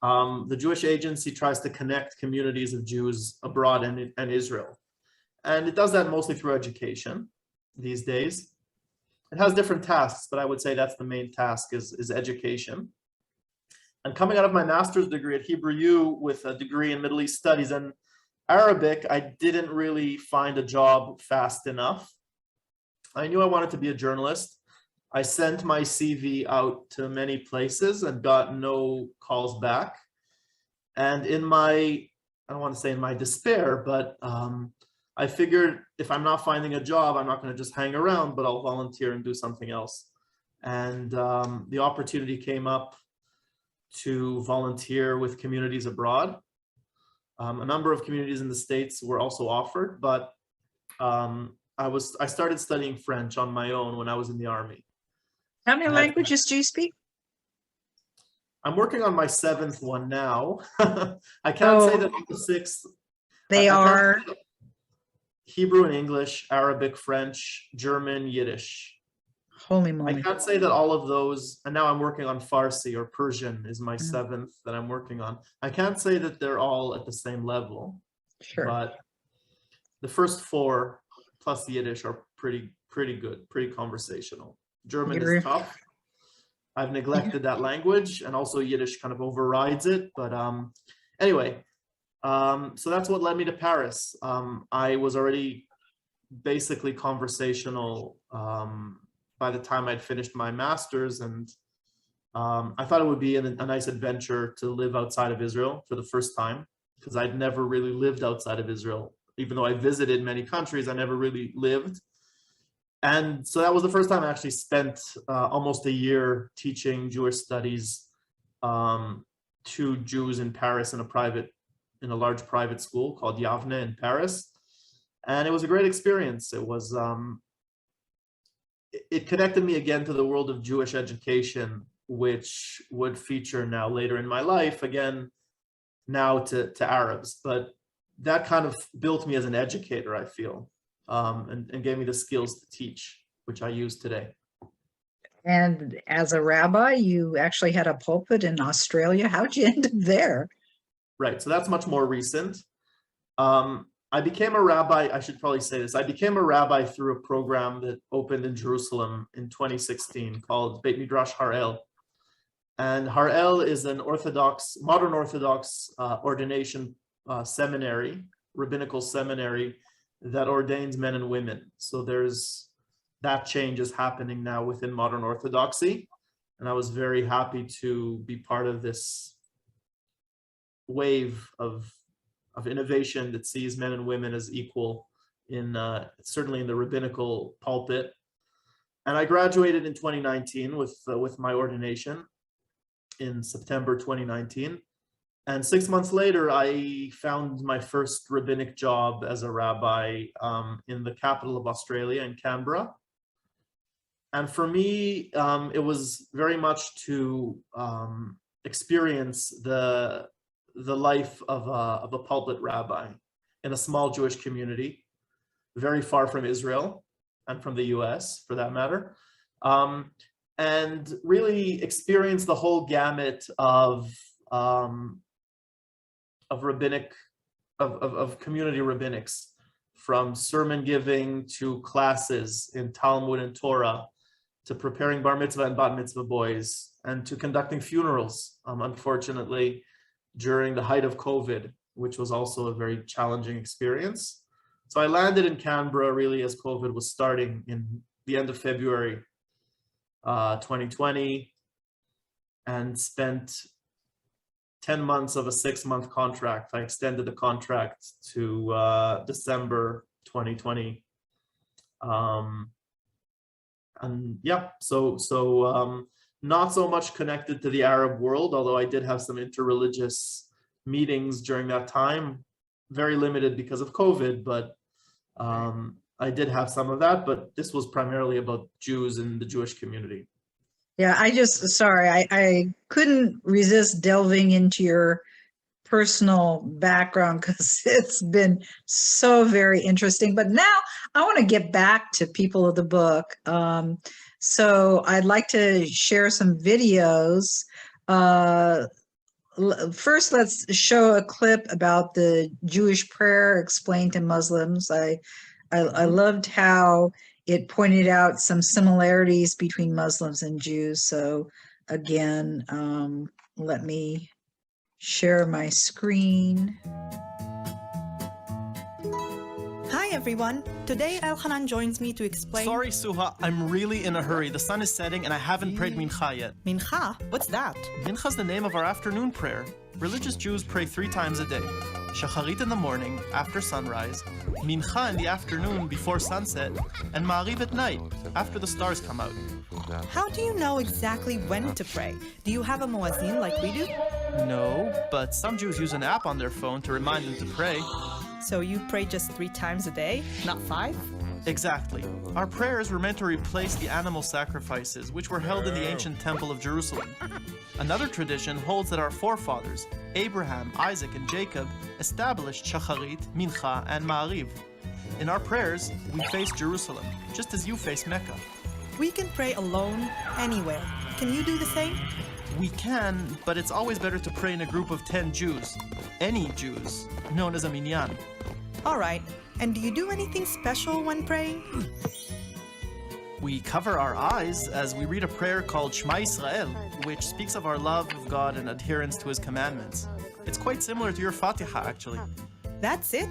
the Jewish Agency tries to connect communities of Jews abroad and Israel. And it does that mostly through education these days. It has different tasks, but I would say that's the main task is education. And coming out of my master's degree at Hebrew U with a degree in Middle East Studies and Arabic, I didn't really find a job fast enough. I knew I wanted to be a journalist. I sent my CV out to many places and got no calls back. And in my, I don't want to say in my despair, but I figured if I'm not finding a job, I'm not going to just hang around, but I'll volunteer and do something else. And the opportunity came up to volunteer with communities abroad. A number of communities in the States were also offered, but I started studying French on my own when I was in the Army. How many languages do you speak? I'm working on my 7th one now. I can't say that I'm the 6th. They are Hebrew and English, Arabic, French, German, Yiddish. Holy moly. I can't say that all of those, and now I'm working on Farsi or Persian is my 7th that I'm working on. I can't say that they're all at the same level, Sure. But the first 4 plus Yiddish are pretty good, pretty conversational. German is tough. I've neglected that language, and also Yiddish kind of overrides it. But anyway, so that's what led me to Paris. I was already basically conversational by the time I'd finished my master's, and I thought it would be a nice adventure to live outside of Israel for the first time, because I'd never really lived outside of Israel. Even though I visited many countries, I never really lived. And so that was the first time I actually spent almost a year teaching Jewish studies to Jews in Paris in a large private school called Yavne in Paris. And it was a great experience. It was, it connected me again to the world of Jewish education, which would feature now later in my life, again, now to Arabs. But that kind of built me as an educator, I feel. And gave me the skills to teach, which I use today. And as a rabbi, you actually had a pulpit in Australia. How'd you end up there? Right, so that's much more recent. I became a rabbi, I should probably say this, I became a rabbi through a program that opened in Jerusalem in 2016 called Beit Midrash Harel. And Harel is an modern Orthodox ordination seminary, rabbinical seminary, that ordains men and women. So there's that change is happening now within modern Orthodoxy. And I was very happy to be part of this wave of innovation that sees men and women as equal in certainly in the rabbinical pulpit. And I graduated in 2019 with my ordination in September 2019. And 6 months later, I found my first rabbinic job as a rabbi in the capital of Australia, in Canberra. And for me, it was very much to experience the life of a pulpit rabbi in a small Jewish community, very far from Israel and from the US, for that matter, and really experience the whole gamut of community rabbinics, from sermon giving to classes in Talmud and Torah, to preparing bar mitzvah and bat mitzvah boys, and to conducting funerals, unfortunately, during the height of COVID, which was also a very challenging experience. So I landed in Canberra really as COVID was starting in the end of February 2020, and spent 10 months of a 6-month contract. I extended the contract to December 2020. And yeah, so not so much connected to the Arab world, although I did have some interreligious meetings during that time, very limited because of COVID, but I did have some of that, but this was primarily about Jews in the Jewish community. Yeah, I couldn't resist delving into your personal background because it's been so very interesting. But now I want to get back to people of the book. So I'd like to share some videos. First, let's show a clip about the Jewish prayer explained to Muslims. I loved how it pointed out some similarities between Muslims and Jews. So again, let me share my screen. Hi everyone! Today Elhanan joins me to explain... Sorry, Suha, I'm really in a hurry. The sun is setting and I haven't prayed Mincha yet. Mincha? What's that? Mincha's the name of our afternoon prayer. Religious Jews pray 3 times a day. Shacharit in the morning, after sunrise, Mincha in the afternoon before sunset, and Ma'ariv at night, after the stars come out. How do you know exactly when to pray? Do you have a muezzin like we do? No, but some Jews use an app on their phone to remind them to pray. So you pray just 3 times a day, not 5? Exactly. Our prayers were meant to replace the animal sacrifices which were held in the ancient temple of Jerusalem. Another tradition holds that our forefathers, Abraham, Isaac, and Jacob, established Shacharit, Mincha, and Ma'ariv. In our prayers, we face Jerusalem, just as you face Mecca. We can pray alone, anywhere. Can you do the same? We can, but it's always better to pray in a group of 10 Jews. Any Jews, known as a minyan. Alright, and do you do anything special when praying? We cover our eyes as we read a prayer called Shema Yisrael, which speaks of our love of God and adherence to His commandments. It's quite similar to your Fatiha, actually. That's it?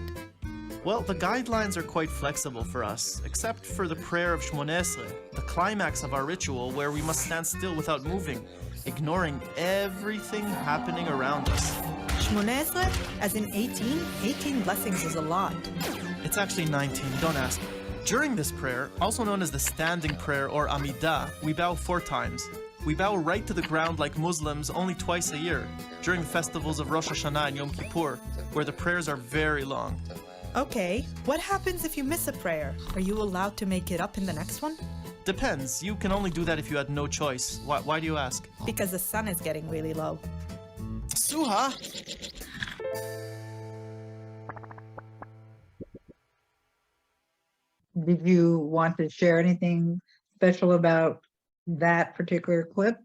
Well, the guidelines are quite flexible for us, except for the prayer of Shmoneh Esrei, the climax of our ritual where we must stand still without moving, ignoring everything happening around us. Shmoneh Esrei, as in 18? 18 blessings is a lot. It's actually 19, don't ask. During this prayer, also known as the standing prayer or Amidah, we bow 4 times. We bow right to the ground like Muslims only twice a year, during the festivals of Rosh Hashanah and Yom Kippur, where the prayers are very long. Okay, what happens if you miss a prayer? Are you allowed to make it up in the next one? Depends. You can only do that if you had no choice. Why do you ask? Because the sun is getting really low. Suha! Did you want to share anything special about that particular clip?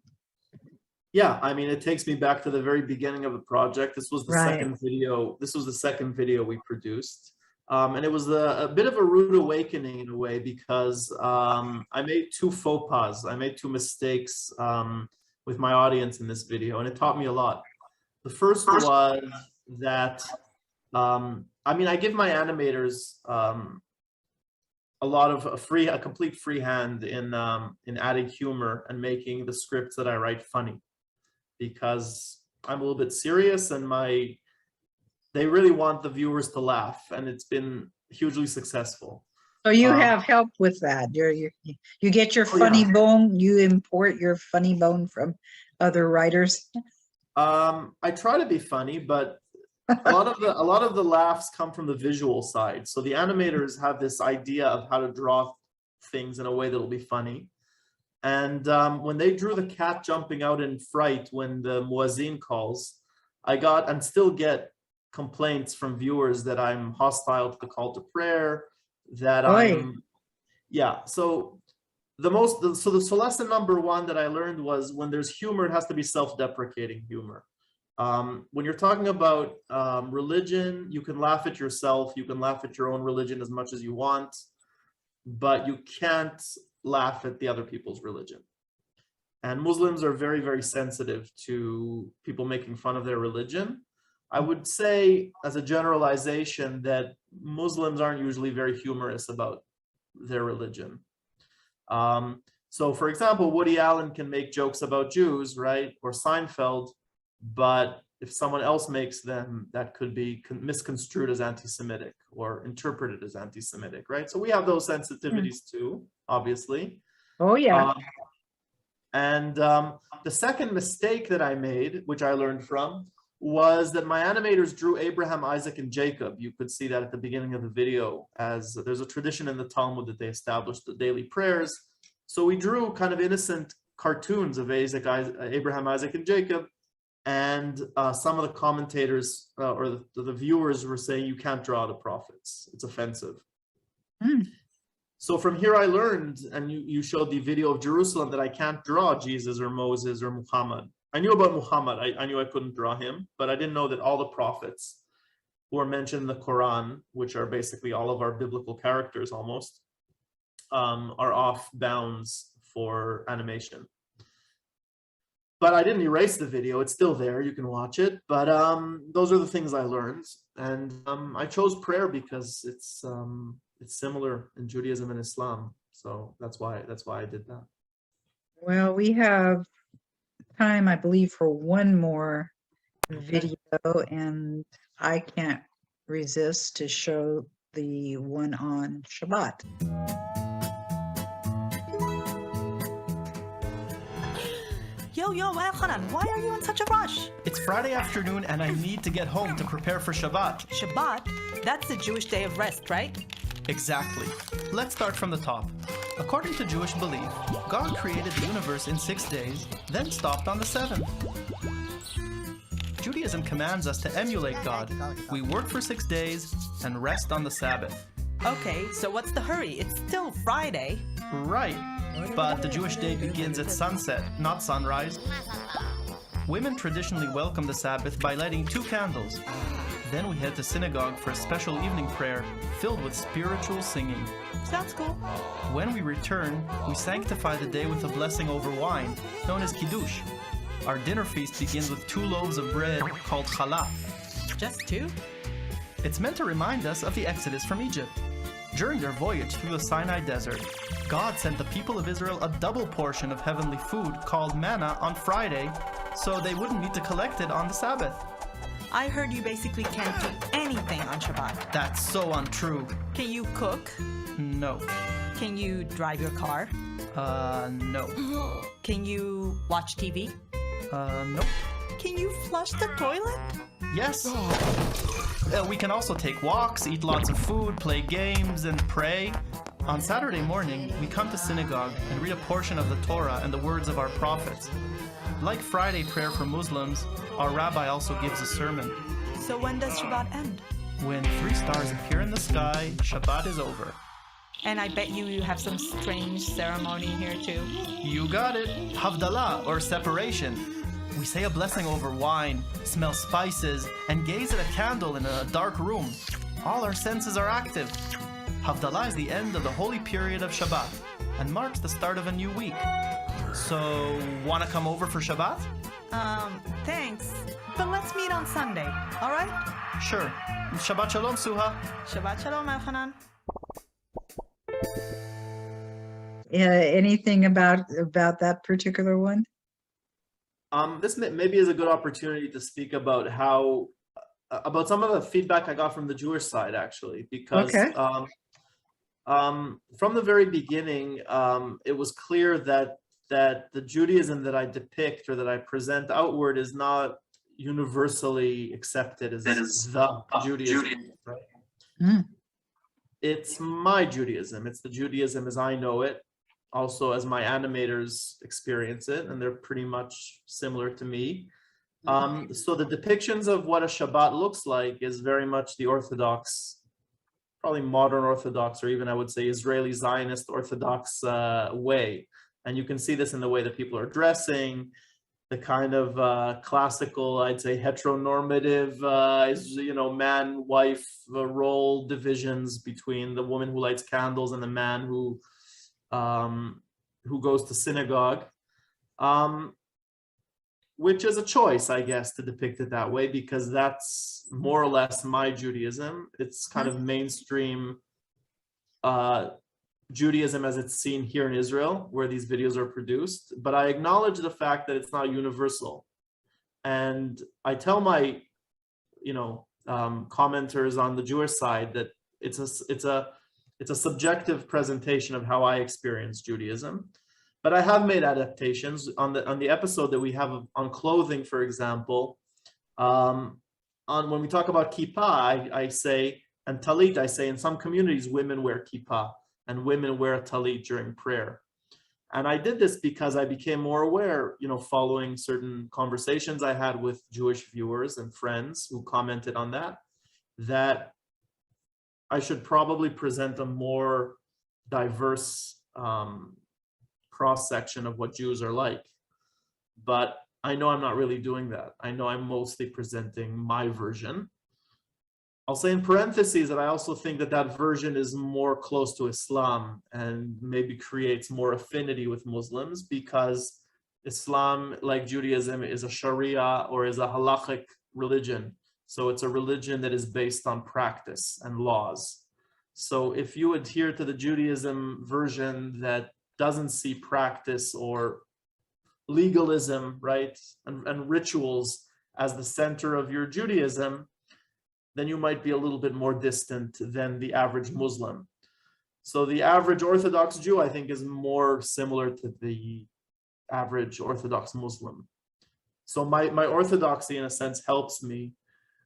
Yeah, I mean, it takes me back to the very beginning of the project. This was the Right. second video. This was the second video we produced. And it was a bit of a rude awakening in a way because I made 2 faux pas. I made 2 mistakes with my audience in this video, and it taught me a lot. The first was that, I mean, I give my animators a complete free hand in adding humor and making the scripts that I write funny, because I'm a little bit serious, and they really want the viewers to laugh, and it's been hugely successful. So you have help with that. You get your funny bone. You import your funny bone from other writers. I try to be funny, but a lot of the laughs come from the visual side. So the animators have this idea of how to draw things in a way that will be funny. And when they drew the cat jumping out in fright when the muezzin calls, I got and still get complaints from viewers that I'm hostile to the call to prayer, that So lesson number one that I learned was, when there's humor, it has to be self-deprecating humor. When you're talking about religion, you can laugh at yourself, you can laugh at your own religion as much as you want, but you can't laugh at the other people's religion. And Muslims are very, very sensitive to people making fun of their religion. I would say, as a generalization, that Muslims aren't usually very humorous about their religion. So, for example, Woody Allen can make jokes about Jews, right? Or Seinfeld, but if someone else makes them, that could be misconstrued as anti-Semitic or interpreted as anti-Semitic, right? So we have those sensitivities too, obviously. Oh, yeah. And the second mistake that I made, which I learned from, was that my animators drew Abraham, Isaac, and Jacob. You could see that at the beginning of the video, as there's a tradition in the Talmud that they established the daily prayers. So we drew kind of innocent cartoons of Abraham, Isaac, and Jacob. And some of the commentators or the viewers were saying, you can't draw the prophets. It's offensive. So from here I learned, and you showed the video of Jerusalem, that I can't draw Jesus or Moses or Muhammad. I knew about Muhammad. I knew I couldn't draw him, but I didn't know that all the prophets who are mentioned in the Quran, which are basically all of our biblical characters almost, are off bounds for animation. But I didn't erase the video. It's still there. You can watch it. But those are the things I learned. And I chose prayer because it's similar in Judaism and Islam. So that's why I did that. Well, we have time, I believe, for one more video, and I can't resist to show the one on Shabbat. Yo, Elhanan, why are you in such a rush? It's Friday afternoon and I need to get home to prepare for Shabbat. Shabbat? That's the Jewish day of rest, right? Exactly. Let's start from the top. According to Jewish belief, God created the universe in 6 days, then stopped on the 7th. Judaism commands us to emulate God. We work for 6 days and rest on the Sabbath. Okay, so what's the hurry? It's still Friday. Right, but the Jewish day begins at sunset, not sunrise. Women traditionally welcome the Sabbath by lighting 2 candles. Then we head to synagogue for a special evening prayer filled with spiritual singing. Sounds cool. When we return, we sanctify the day with a blessing over wine, known as Kiddush. Our dinner feast begins with 2 loaves of bread called challah. Just 2? It's meant to remind us of the Exodus from Egypt. During their voyage through the Sinai Desert, God sent the people of Israel a double portion of heavenly food called manna on Friday, so they wouldn't need to collect it on the Sabbath. I heard you basically can't do anything on Shabbat. That's so untrue. Can you cook? No. Can you drive your car? No. Can you watch TV? Nope. Can you flush the toilet? Yes. We can also take walks, eat lots of food, play games, and pray. On Saturday morning, we come to synagogue and read a portion of the Torah and the words of our prophets. Like Friday prayer for Muslims, our rabbi also gives a sermon. So when does Shabbat end? When 3 stars appear in the sky, Shabbat is over. And I bet you have some strange ceremony here too. You got it. Havdalah, or separation. We say a blessing over wine, smell spices, and gaze at a candle in a dark room. All our senses are active. Havdalah is the end of the holy period of Shabbat and marks the start of a new week. So, wanna come over for Shabbat? Thanks. But let's meet on Sunday, alright? Sure. Shabbat Shalom, Suha. Shabbat Shalom, Elhanan. Anything about that particular one? This maybe is a good opportunity to speak about how about some of the feedback I got from the Jewish side, actually, because Okay. from the very beginning, it was clear that the Judaism that I depict or that I present outward is not universally accepted as the Judaism, right? Mm. It's my Judaism. It's the Judaism as I know it, also as my animators experience it, and they're pretty much similar to me. So the depictions of what a Shabbat looks like is very much the Orthodox, probably modern Orthodox, or even I would say Israeli Zionist Orthodox way. And you can see this in the way that people are dressing, the kind of classical, I'd say heteronormative, man-wife role divisions between the woman who lights candles and the man who goes to synagogue, which is a choice, I guess, to depict it that way, because that's more or less my Judaism. It's kind of mainstream Judaism as it's seen here in Israel, where these videos are produced. But I acknowledge the fact that it's not universal. And I tell my, commenters on the Jewish side that it's a subjective presentation of how I experience Judaism. But I have made adaptations on the episode that we have on clothing, for example. On when we talk about kippah, I say, and talit, I say in some communities women wear kippah and women wear a talit during prayer. And I did this because I became more aware, following certain conversations I had with Jewish viewers and friends who commented on that I should probably present a more diverse cross-section of what Jews are like. But I know I'm not really doing that. I know I'm mostly presenting my version. I'll say in parentheses that I also think that version is more close to Islam and maybe creates more affinity with Muslims, because Islam, like Judaism, is a Sharia or is a halachic religion. So it's a religion that is based on practice and laws. So if you adhere to the Judaism version that doesn't see practice or legalism, right, and rituals as the center of your Judaism, then you might be a little bit more distant than the average Muslim. So the average Orthodox Jew, I think, is more similar to the average Orthodox Muslim. So my orthodoxy, in a sense, helps me,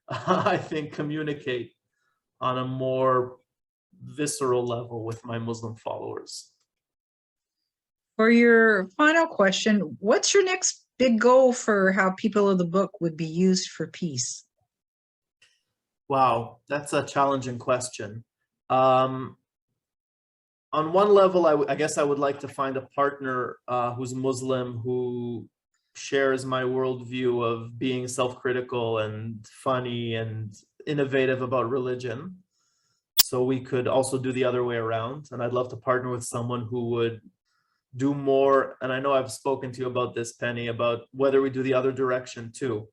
I think, communicate on a more visceral level with my Muslim followers. For your final question, what's your next big goal for how people of the book would be used for peace? Wow, that's a challenging question. On one level, I guess I would like to find a partner who's Muslim, who shares my worldview of being self-critical and funny and innovative about religion. So we could also do the other way around. And I'd love to partner with someone who would do more. And I know I've spoken to you about this, Penny, about whether we do the other direction too.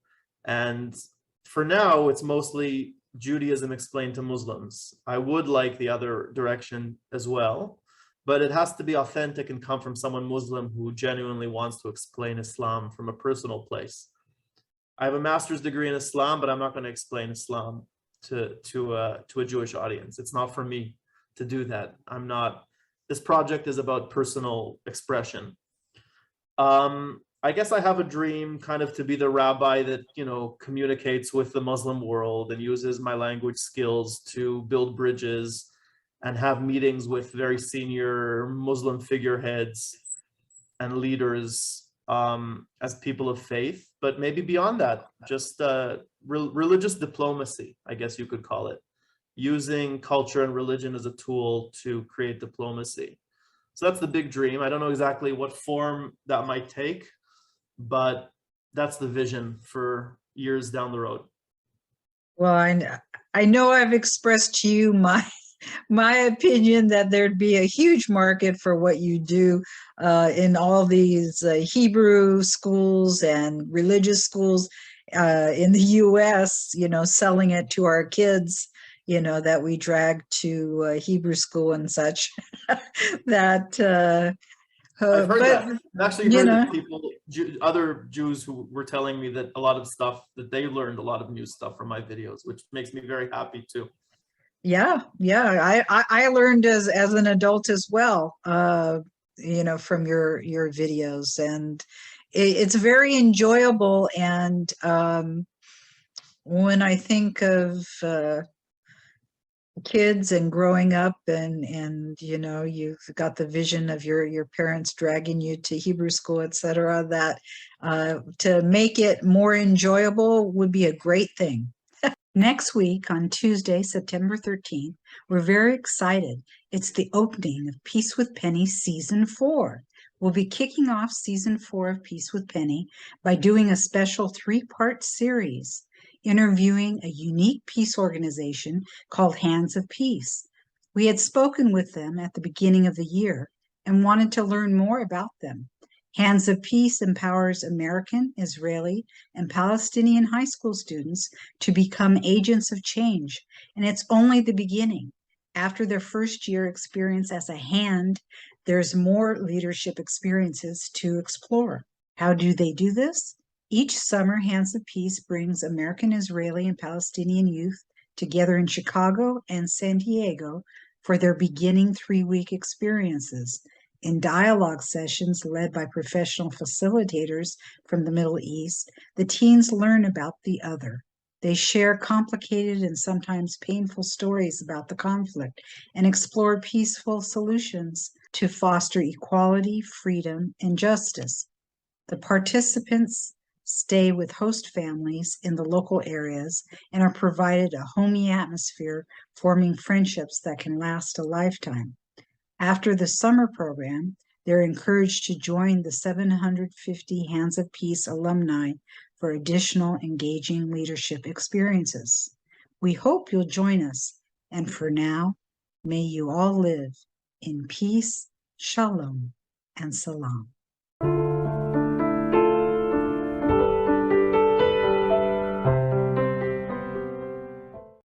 And for now, it's mostly Judaism explained to Muslims. I would like the other direction as well, but it has to be authentic and come from someone Muslim who genuinely wants to explain Islam from a personal place. I have a master's degree in Islam, but I'm not going to explain Islam to a Jewish audience. It's not for me to do that. This project is about personal expression. I guess I have a dream kind of to be the rabbi that, communicates with the Muslim world and uses my language skills to build bridges and have meetings with very senior Muslim figureheads and leaders as people of faith. But maybe beyond that, just religious diplomacy, I guess you could call it, using culture and religion as a tool to create diplomacy. So that's the big dream. I don't know exactly what form that might take, but that's the vision for years down the road. Well, I know I've expressed to you my opinion that there'd be a huge market for what you do in all these Hebrew schools and religious schools in the U.S., selling it to our kids that we drag to Hebrew school and such. That I've heard but that. I've actually you heard know that people, other Jews who were telling me that a lot of stuff, that they learned a lot of new stuff from my videos, which makes me very happy too. yeah, I learned as an adult as well, from your videos, and it's very enjoyable. And when I think of kids and growing up, and you've got the vision of your parents dragging you to Hebrew school, etc., that to make it more enjoyable would be a great thing. Next week, on Tuesday, September 13th, we're very excited. It's the opening of Peace with Penny Season 4. We'll be kicking off Season 4 of Peace with Penny by doing a special 3-part series, interviewing a unique peace organization called Hands of Peace. We had spoken with them at the beginning of the year and wanted to learn more about them. Hands of Peace empowers American, Israeli, and Palestinian high school students to become agents of change, and it's only the beginning. After their first year experience as a hand, there's more leadership experiences to explore. How do they do this? Each summer, Hands of Peace brings American, Israeli, and Palestinian youth together in Chicago and San Diego for their beginning 3-week experiences. In dialogue sessions led by professional facilitators from the Middle East, the teens learn about the other. They share complicated and sometimes painful stories about the conflict and explore peaceful solutions to foster equality, freedom, and justice. The participants stay with host families in the local areas and are provided a homey atmosphere, forming friendships that can last a lifetime. After the summer program, they're encouraged to join the 750 Hands of Peace alumni for additional engaging leadership experiences. We hope you'll join us, and for now, may you all live in peace, shalom, and salam.